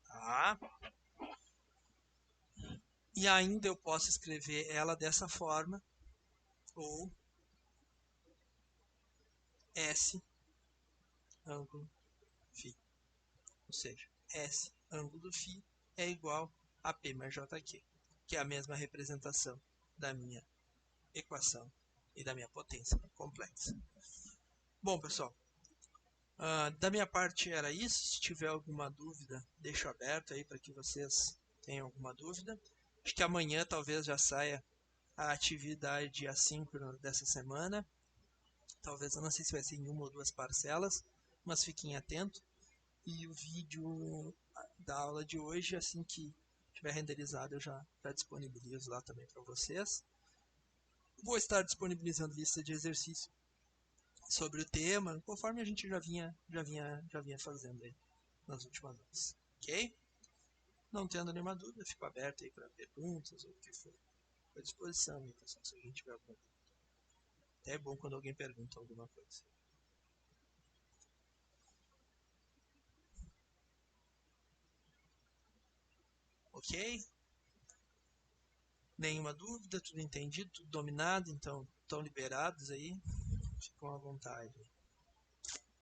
Tá? E ainda eu posso escrever ela dessa forma, ou S ângulo φ. Ou seja, S ângulo φ é igual a P mais JQ, que é a mesma representação da minha equação e da minha potência complexa. Bom, pessoal, da minha parte era isso. Se tiver alguma dúvida, deixo aberto aí para que vocês tenham alguma dúvida. Acho que amanhã talvez já saia a atividade assíncrona dessa semana. Talvez, eu não sei se vai ser em uma ou duas parcelas, mas fiquem atentos. E o vídeo da aula de hoje, assim que estiver renderizado, eu já disponibilizo lá também para vocês. Vou estar disponibilizando lista de exercício sobre o tema, conforme a gente já vinha fazendo aí nas últimas aulas, ok? Não tendo nenhuma dúvida, fico aberto aí para perguntas ou o que for. Estou à disposição, aí, pessoal, se a gente tiver alguma dúvida. Até é bom quando alguém pergunta alguma coisa. Ok? Nenhuma dúvida, tudo entendido, tudo dominado, então estão liberados aí. Ficam à vontade.